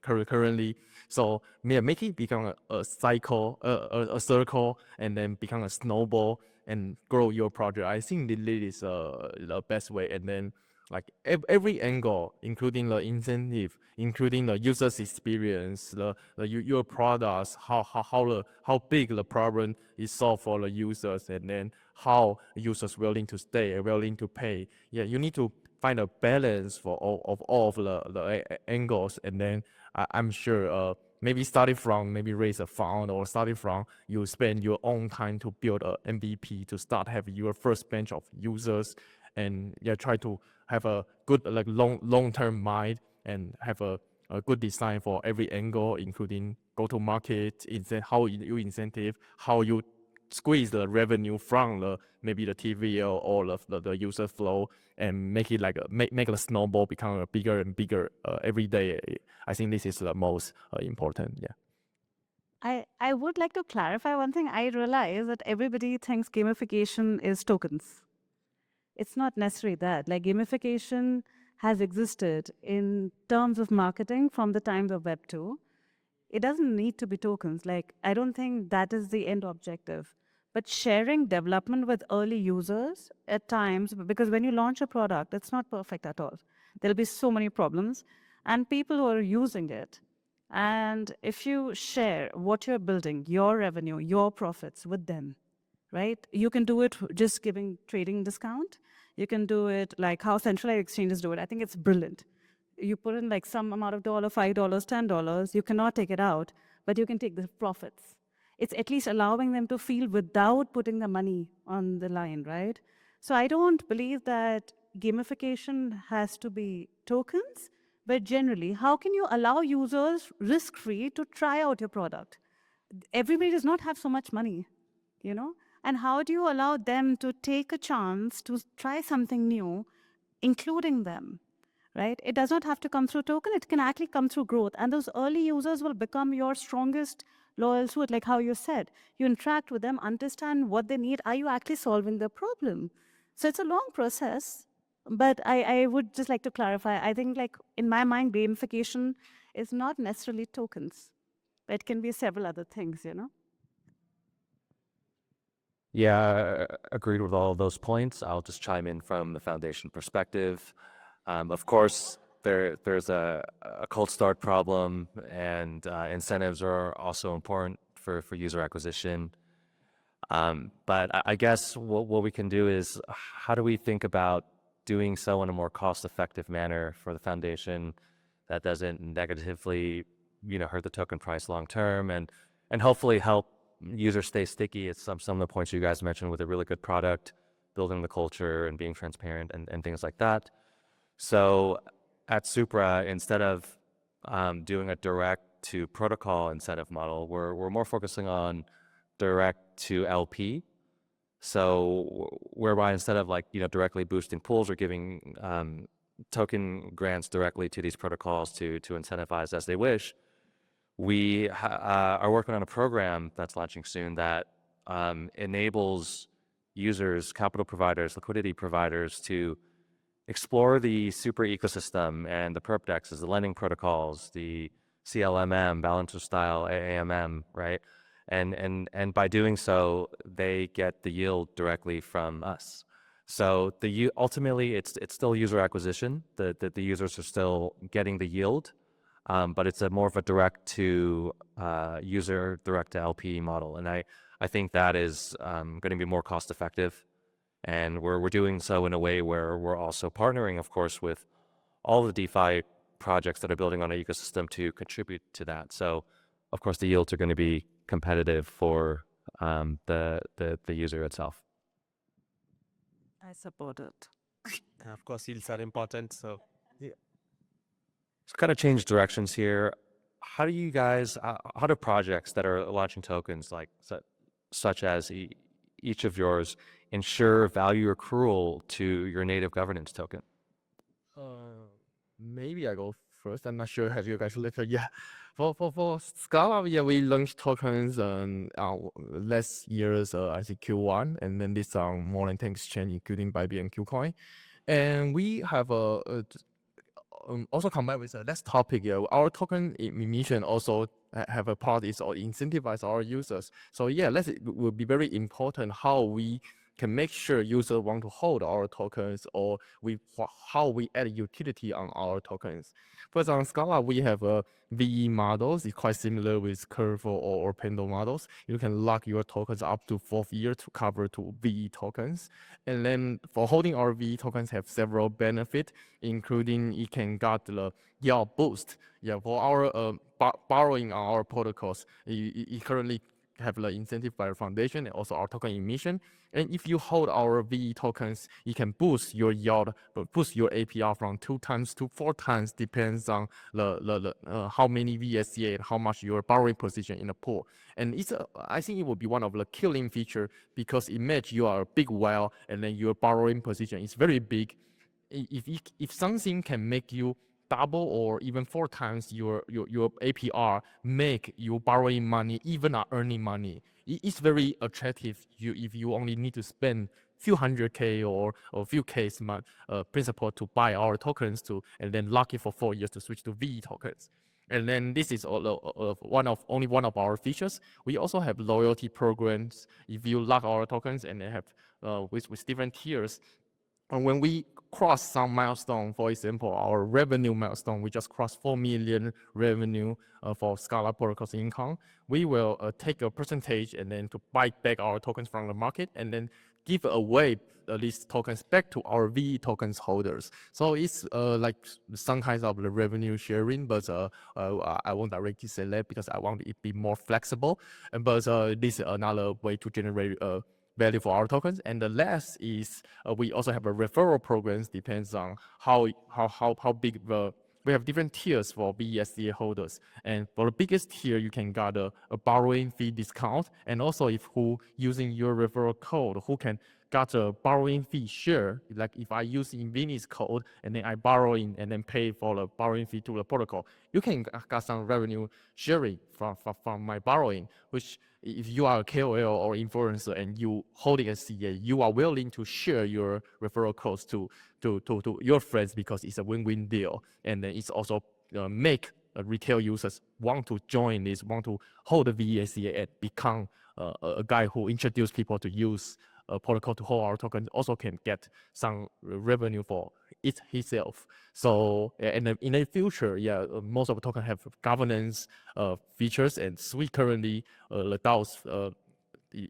currently. So make it become a cycle, a circle, and then become a snowball and grow your project. I think this is the best way. And then like every angle, including the incentive, including the user's experience, your products, how big the problem is solved for the users, and then how users willing to stay, willing to pay. Yeah, you need to find a balance for all of the angles. And then I'm sure maybe starting from maybe raise a fund, or starting from you spend your own time to build a MVP to start having your first bench of users, and try to have a good like long-term mind, and have a good design for every angle, including go-to-market, how you incentive, how you squeeze the revenue from maybe the TV or the user flow, and make it like make the snowball become a bigger and bigger every day. I think this is the most important. Yeah. I would like to clarify one thing. I realize that everybody thinks gamification is tokens. It's not necessarily that. Like, gamification has existed in terms of marketing from the times of Web 2. It doesn't need to be tokens. Like, I don't think that is the end objective. But sharing development with early users at times, because when you launch a product, it's not perfect at all. There'll be so many problems, and people who are using it. And if you share what you're building, your revenue, your profits with them, right? You can do it just giving trading discount. You can do it like how centralized exchanges do it. I think it's brilliant. You put in like some amount of $5, $10. You cannot take it out, but you can take the profits. it's at least allowing them to feel without putting the money on the line, right? So I don't believe that gamification has to be tokens, but generally, how can you allow users risk-free to try out your product? Everybody does not have so much money, you know? And how do you allow them to take a chance to try something new, including them, right? It does not have to come through token, it can actually come through growth. And those early users will become your strongest loyal suit, like how you said. You interact with them, understand what they need. Are you actually solving their problem? So it's a long process, but I would just like to clarify. I think, like, in my mind, gamification is not necessarily tokens. It can be several other things, you know? Yeah, agreed with all of those points. I'll just chime in from the foundation perspective. Of course, there's a cold start problem, and incentives are also important for user acquisition. But I guess what we can do is, how do we think about doing so in a more cost-effective manner for the foundation that doesn't negatively, hurt the token price long term, and hopefully help users stay sticky? It's some of the points you guys mentioned with a really good product, building the culture and being transparent and things like that. So at Supra, instead of doing a direct to protocol incentive model, we're more focusing on direct to LP. So whereby instead of directly boosting pools or giving token grants directly to these protocols to incentivize as they wish, we are working on a program that's launching soon that enables users, capital providers, liquidity providers to explore the Supra ecosystem and the perp dexes, the lending protocols, the CLMM, balancer style AAMM, right? And by doing so, they get the yield directly from us. So ultimately, it's still user acquisition. The users are still getting the yield, but it's more of a direct to user, direct to LP model. And I think that is going to be more cost effective. And we're doing so in a way where we're also partnering, of course, with all the DeFi projects that are building on our ecosystem to contribute to that. So, of course, the yields are going to be competitive for the user itself. I support it. Of course, yields are important. So So kind of change directions here. How do you guys, how do projects that are launching tokens such as each of yours ensure value accrual to your native governance token? Maybe I go first. I'm not sure. Have you guys looked at? Yeah, for Scallop, yeah, we launched tokens last year's I think Q1, and then this on more than 10 exchange, including Bybit and Qcoin, and we have also combined with last topic. Yeah, our token emission also have a part is or incentivize our users. So yeah, it will be very important how we can make sure users want to hold our tokens, or how we add utility on our tokens. First, on Scala, we have VE models. It's quite similar with Curve or Pendle models. You can lock your tokens up to 4th year to cover to VE tokens. And then for holding our VE tokens have several benefits, including it can get the yield boost. Yeah, for our borrowing on our protocols, it currently have the incentive by the foundation and also our token emission. And if you hold our VE tokens, you can boost your yield, boost your APR from 2 times to 4 times, depends on the how many VSCA and how much your borrowing position in the pool. And I think it will be one of the killing feature, because imagine you are a big whale and then your borrowing position is very big. If something can make you double or even 4 times your APR, make you borrowing money, even are earning money, it's very attractive. If you only need to spend few 100K or a few Ks principal to buy our tokens and then lock it for 4 years to switch to VE tokens. And then this is only one of our features. We also have loyalty programs. If you lock our tokens, and they have with different tiers, and when we cross some milestone, for example, our revenue milestone, we just crossed 4 million revenue for Scala protocols income, we will take a percentage and then to buy back our tokens from the market, and then give away these tokens back to our VE tokens holders. So it's like some kinds of the revenue sharing, but I won't directly say that because I want it to be more flexible. But this is another way to generate value for our tokens. And the last is we also have a referral programs. Depends on how big the we have different tiers for BESDA holders. And for the biggest tier, you can get a borrowing fee discount. And also if who using your referral code, who can got a borrowing fee share. Like if I use in Vinny's code and then I borrow in and then pay for the borrowing fee to the protocol, you can get some revenue sharing from my borrowing, which if you are a KOL or influencer and you holding a CA, you are willing to share your referral codes to your friends because it's a win-win deal. And then it's also make retail users want to join this, want to hold the VESCA and become a guy who introduce people to use a protocol to hold our token, also can get some revenue for it himself. So and in the future, most of the token have governance features, and we currently the DAO's the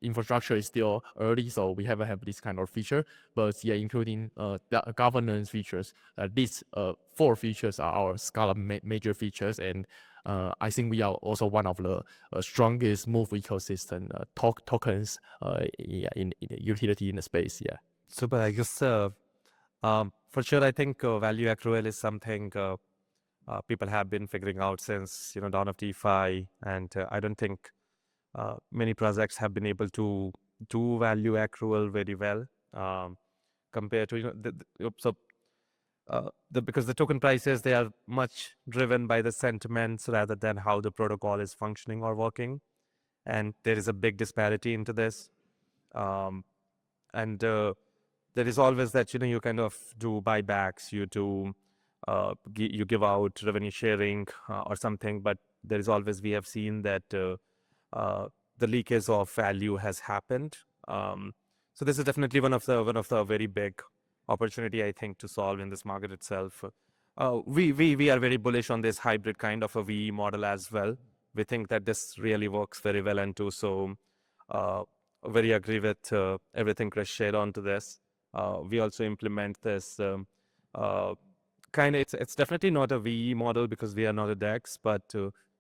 infrastructure is still early, so we haven't have this kind of feature. But including the governance features, these 4 features are our Scallop major features, and I think we are also one of the strongest Move ecosystem tokens in the utility in the space. Yeah. Super. I guess for sure, I think value accrual is something people have been figuring out since dawn of DeFi, and I don't think many projects have been able to do value accrual very well compared to because the token prices, they are much driven by the sentiments rather than how the protocol is functioning or working, and there is a big disparity into this, and there is always that you kind of do buybacks, you do you give out revenue sharing or something, but there is always, we have seen that the leakage of value has happened. So this is definitely one of the very big opportunity, I think, to solve in this market itself. We are very bullish on this hybrid kind of a VE model as well. We think that this really works very well, and too. So very agree with everything Chris shared onto this. We also implement this kind of, it's definitely not a VE model because we are not a DEX, but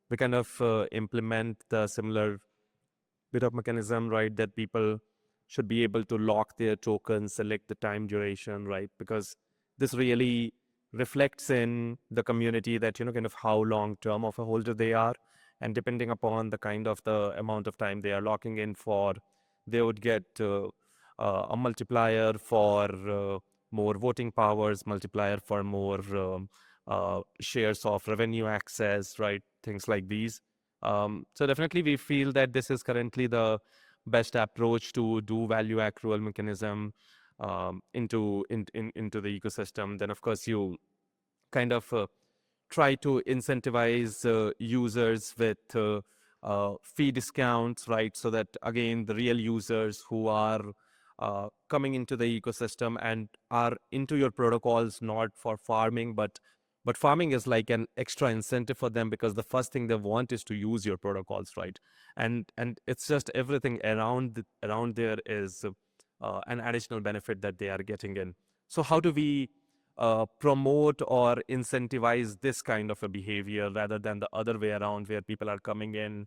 we kind of implement the similar bit of mechanism, right, that people should be able to lock their tokens, select the time duration, right, because this really reflects in the community that kind of how long term of a holder they are, and depending upon the kind of the amount of time they are locking in for, they would get a multiplier for more voting powers, multiplier for more shares of revenue access, right, things like these. So definitely we feel that this is currently the best approach to do value accrual mechanism into the ecosystem. Then of course you kind of try to incentivize users with fee discounts, right? So that again, the real users who are coming into the ecosystem and are into your protocols not for farming, but farming is like an extra incentive for them, because the first thing they want is to use your protocols, right? And it's just everything around there is an additional benefit that they are getting in. So how do we promote or incentivize this kind of a behavior rather than the other way around, where people are coming in,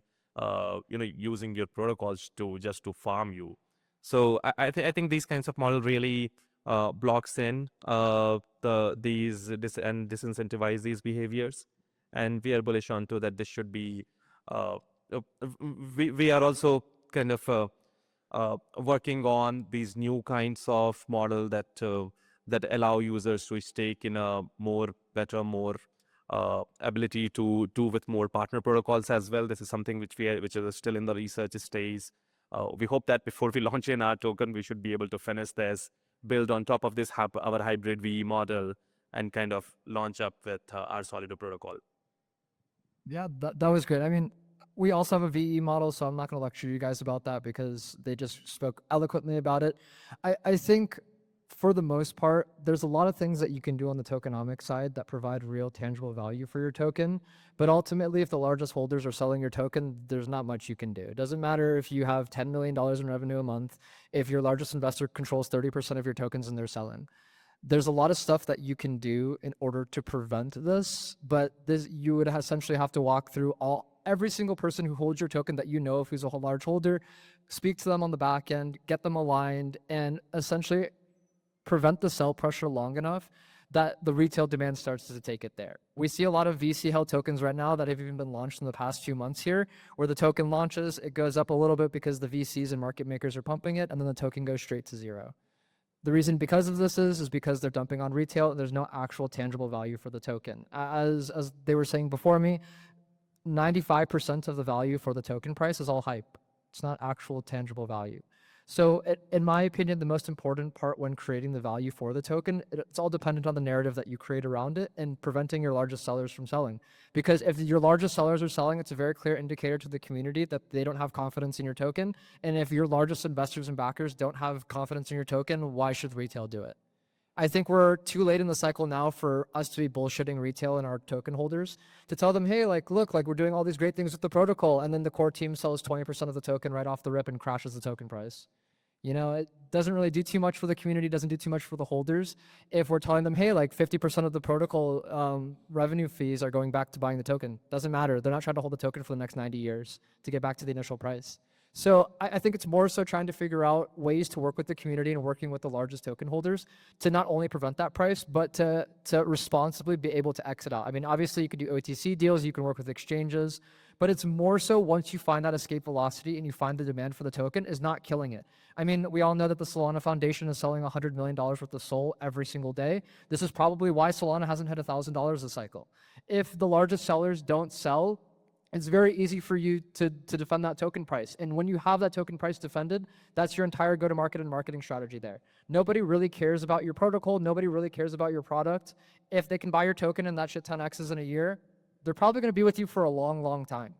using your protocols to just to farm you? So I think these kinds of model really blocks in disincentivize these behaviors, and we are bullish on to that this should be. We are also kind of working on these new kinds of model that allow users to stake in a more ability to do with more partner protocols as well. This is something which is still in the research stage. We hope that before we launch in our token, we should be able to finish this, build on top of this our hybrid VE model, and kind of launch up with our Solido protocol. Yeah, that was great. I mean, we also have a VE model, so I'm not going to lecture you guys about that because they just spoke eloquently about it. I think for the most part, there's a lot of things that you can do on the tokenomics side that provide real tangible value for your token. But ultimately, if the largest holders are selling your token, there's not much you can do. It doesn't matter if you have $10 million in revenue a month, if your largest investor controls 30% of your tokens and they're selling. There's a lot of stuff that you can do in order to prevent this, but this you would essentially have to walk through every single person who holds your token that you know if who's a large holder, speak to them on the back end, get them aligned, and essentially prevent the sell pressure long enough that the retail demand starts to take it there. We see a lot of VC held tokens right now that have even been launched in the past few months here, where the token launches, it goes up a little bit because the VCs and market makers are pumping it, and then the token goes straight to zero. The reason because of this is because they're dumping on retail and there's no actual tangible value for the token. As they were saying before me, 95% of the value for the token price is all hype. It's not actual tangible value. So in my opinion, the most important part when creating the value for the token, it's all dependent on the narrative that you create around it and preventing your largest sellers from selling. Because if your largest sellers are selling, it's a very clear indicator to the community that they don't have confidence in your token. And if your largest investors and backers don't have confidence in your token, why should retail do it? I think we're too late in the cycle now for us to be bullshitting retail and our token holders to tell them, hey, look, we're doing all these great things with the protocol. And then the core team sells 20% of the token right off the rip and crashes the token price. It doesn't really do too much for the community, doesn't do too much for the holders. If we're telling them, hey, 50% of the protocol revenue fees are going back to buying the token. Doesn't matter. They're not trying to hold the token for the next 90 years to get back to the initial price. So I think it's more so trying to figure out ways to work with the community and working with the largest token holders to not only prevent that price, but to responsibly be able to exit out. I mean, obviously you could do OTC deals, you can work with exchanges, but it's more so once you find that escape velocity and you find the demand for the token is not killing it. I mean, we all know that the Solana Foundation is selling $100 million worth of SOL every single day. This is probably why Solana hasn't hit $1,000 a cycle. If the largest sellers don't sell, it's very easy for you to defend that token price. And when you have that token price defended, that's your entire go-to-market and marketing strategy there. Nobody really cares about your protocol. Nobody really cares about your product. If they can buy your token and that shit 10x's in a year, they're probably going to be with you for a long, long time.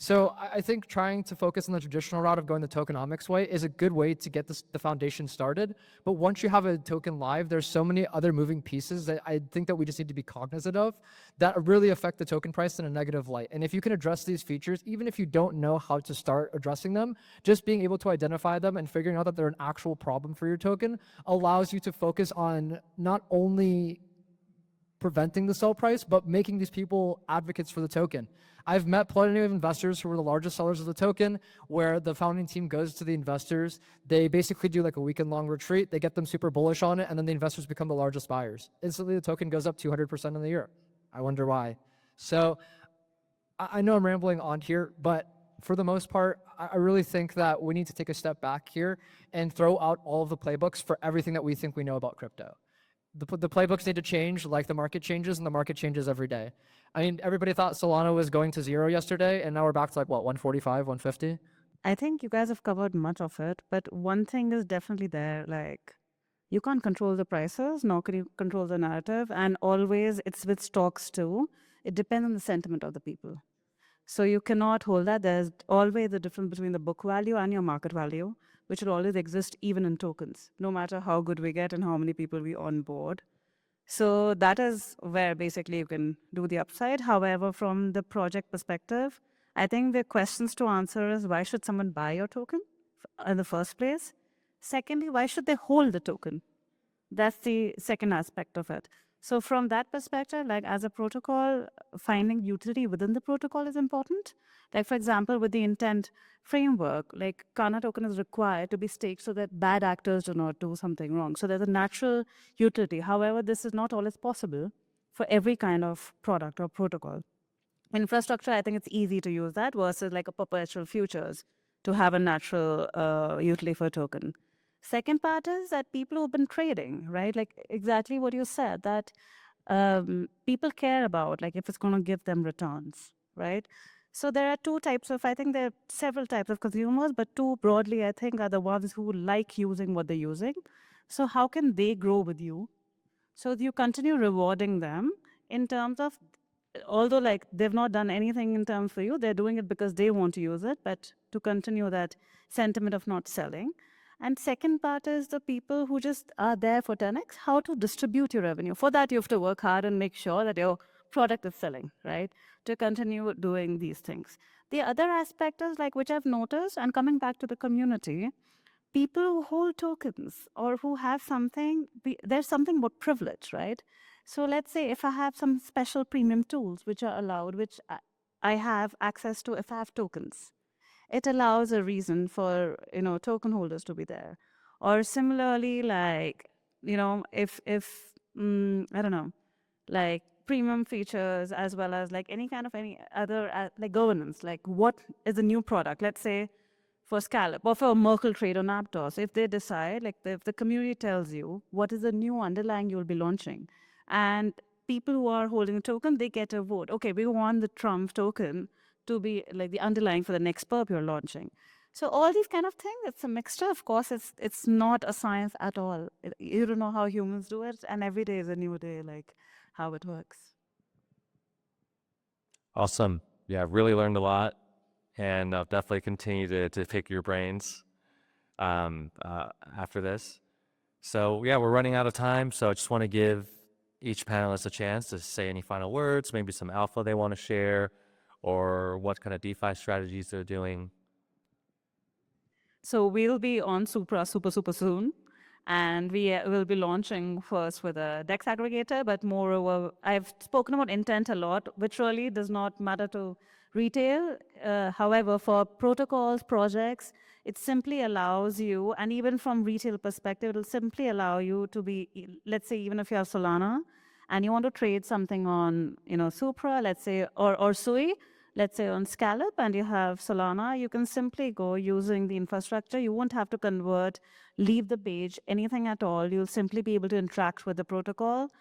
So I think trying to focus on the traditional route of going the tokenomics way is a good way to get the foundation started. But once you have a token live, there's so many other moving pieces that I think that we just need to be cognizant of that really affect the token price in a negative light. And if you can address these features, even if you don't know how to start addressing them, just being able to identify them and figuring out that they're an actual problem for your token allows you to focus on not only preventing the sell price, but making these people advocates for the token. I've met plenty of investors who were the largest sellers of the token, where the founding team goes to the investors. They basically do a weekend-long retreat. They get them super bullish on it, and then the investors become the largest buyers. Instantly, the token goes up 200% in the year. I wonder why. So I know I'm rambling on here, but for the most part, I really think that we need to take a step back here and throw out all of the playbooks for everything that we think we know about crypto. The playbooks need to change like the market changes, and the market changes every day. I mean, everybody thought Solana was going to zero yesterday, and now we're back to 145, 150? I think you guys have covered much of it, but one thing is definitely there, you can't control the prices, nor can you control the narrative, and always it's with stocks too. It depends on the sentiment of the people. So you cannot hold that. There's always a difference between the book value and your market value, which will always exist even in tokens, no matter how good we get and how many people we onboard. So that is where basically you can do the upside. However, from the project perspective, I think the questions to answer is, why should someone buy your token in the first place? Secondly, why should they hold the token? That's the second aspect of it. So from that perspective, as a protocol, finding utility within the protocol is important. For example, with the intent framework, Kana token is required to be staked so that bad actors do not do something wrong. So there's a natural utility. However, this is not always possible for every kind of product or protocol. Infrastructure, I think it's easy to use that versus a perpetual futures to have a natural utility for a token. Second part is that people who've been trading, right? Exactly what you said, that people care about, if it's going to give them returns, right? So there are I think there are several types of consumers, but two broadly, I think, are the ones who like using what they're using. So how can they grow with you? So you continue rewarding them in terms of, although they've not done anything in terms for you, they're doing it because they want to use it, but to continue that sentiment of not selling. And second part is the people who just are there for 10x, how to distribute your revenue. For that, you have to work hard and make sure that your product is selling, right? To continue doing these things. The other aspect is like, which I've noticed, and coming back to the community, people who hold tokens or who have something, there's something about privilege, right? So let's say if I have some special premium tools which are allowed, which I have access to if I have tokens, it allows a reason for token holders to be there. Or similarly, like if I don't know, like premium features as well as like any kind of any other like governance, like what is a new product, let's say for Scallop or for Merkle Trade on Aptos, if they decide, like if the community tells you what is the new underlying you'll be launching, and people who are holding a token, they get a vote. Okay, we want the Trump token to be like the underlying for the next perp you're launching. So all these kind of things, it's a mixture. Of course, it's not a science at all. You don't know how humans do it, and every day is a new day, like how it works. Awesome. Yeah, really learned a lot, and I'll definitely continue to pick your brains after this. So yeah, we're running out of time, so I just want to give each panelist a chance to say any final words, maybe some alpha they want to share, or what kind of DeFi strategies they're doing. So we'll be on Supra super soon. And we will be launching first with a DEX aggregator, but moreover, I've spoken about intent a lot, which really does not matter to retail. However, for protocols, projects, it simply allows you, and even from retail perspective, it'll simply allow you to be, let's say, even if you have Solana and you want to trade something on, Supra, let's say, or Sui, let's say on Scallop, and you have Solana, you can simply go using the infrastructure. You won't have to convert, leave the page, anything at all. You'll simply be able to interact with the protocol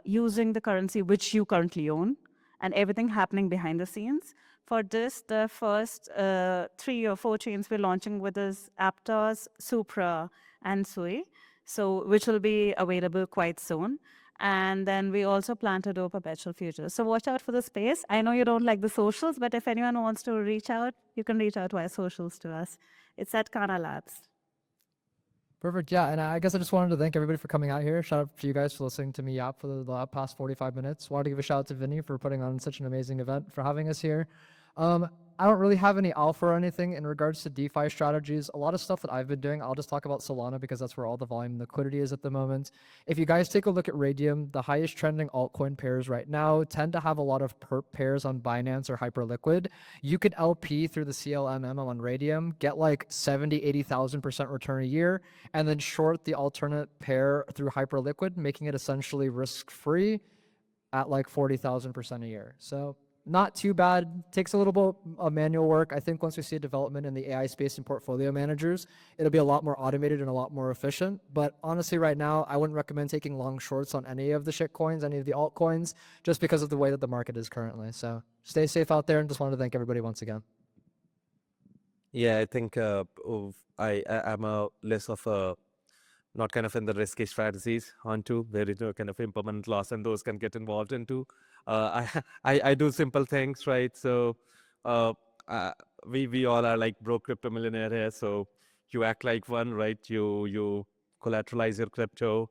using the currency which you currently own, and everything happening behind the scenes. For this, the first 3 or 4 chains we're launching with is Aptos, Supra, and Sui, so which will be available quite soon. And then we also plan to do perpetual futures. So watch out for the space. I know you don't like the socials, but if anyone wants to reach out, you can reach out via socials to us. It's at Kana Labs. Perfect. Yeah, and I guess I just wanted to thank everybody for coming out here. Shout out to you guys for listening to me yap for the past 45 minutes. Wanted to give a shout out to Vinny for putting on such an amazing event, for having us here. I don't really have any alpha or anything in regards to DeFi strategies. A lot of stuff that I've been doing, I'll just talk about Solana because that's where all the volume and liquidity is at the moment. If you guys take a look at Radium, the highest trending altcoin pairs right now tend to have a lot of perp pairs on Binance or Hyperliquid. You could LP through the CLMM on Radium, get like 70, 80,000% return a year, and then short the alternate pair through Hyperliquid, making it essentially risk-free at like 40,000% a year. So not too bad. Takes a little bit of manual work. I think once we see a development in the AI space and portfolio managers, it'll be a lot more automated and a lot more efficient. But honestly, right now, I wouldn't recommend taking long shorts on any of the shit coins, any of the altcoins, just because of the way that the market is currently. So stay safe out there, and just wanted to thank everybody once again. Yeah, I think I'm a less of a not kind of in the risky strategies onto where kind of impermanent loss and those can get involved into. I do simple things, right? So we all are like broke crypto millionaire here. So you act like one, right? You collateralize your crypto,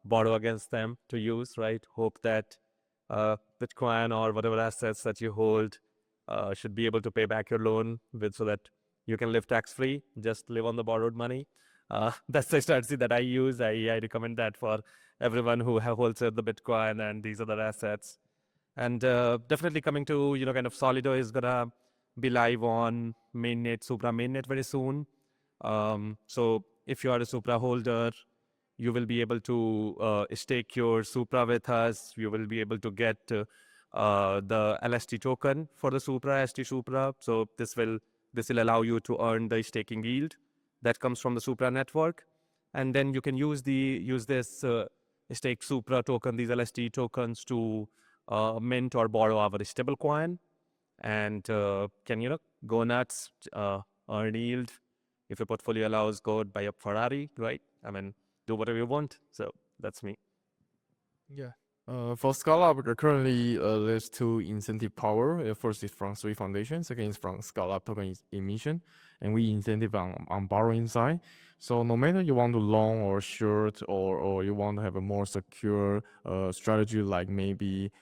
borrow against them to use, right? Hope that Bitcoin or whatever assets that you hold should be able to pay back your loan with, so that you can live tax free. Just live on the borrowed money. That's the strategy that I use. I recommend that for everyone who holds the Bitcoin and these other assets. And definitely coming to, kind of Solido is gonna be live on mainnet, Supra mainnet very soon. So if you are a Supra holder, you will be able to stake your Supra with us. You will be able to get the LST token for the Supra, ST Supra. So this will allow you to earn the staking yield that comes from the Supra network, and then you can use this stake Supra token, these LST tokens, to mint or borrow our stablecoin, and can go nuts, earn yield. If your portfolio allows, go buy a Ferrari, right? I mean, do whatever you want. So that's me. Yeah. For Scallop, currently there's two incentive power. First is from Three Foundation, second is from Scallop token emission, and we incentive on borrowing side. So no matter you want to long or short, or you want to have a more secure strategy, like maybe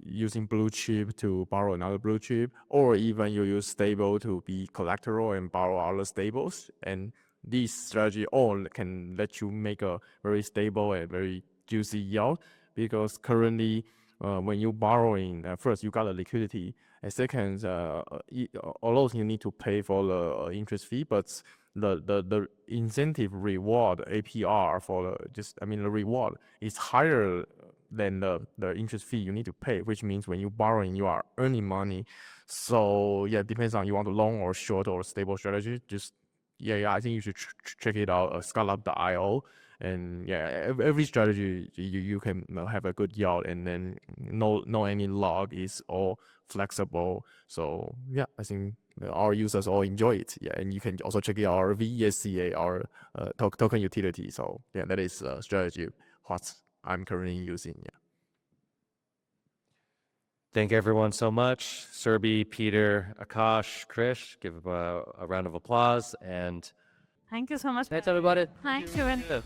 using blue chip to borrow another blue chip, or even you use stable to be collateral and borrow other stables, and this strategy all can let you make a very stable and very juicy yield, because currently when you borrowing, first you got a liquidity, and second, although you need to pay for the interest fee, but the incentive reward APR for the reward is higher than the interest fee you need to pay, which means when you borrowing, you are earning money. So yeah, depends on you want to long or short or stable strategy. Just yeah, I think you should check it out, scallop.io. And yeah, every strategy you can have a good yield, and then no any log is all flexible. So yeah, I think our users all enjoy it. Yeah, and you can also check out our VESCA, our token utility. So yeah, that is a strategy what I'm currently using. Yeah. Thank everyone so much. Surbhi, Peter, Akash, Krish, give a round of applause. And Thank you so much. Thanks, everybody. Thank you. And Yeah.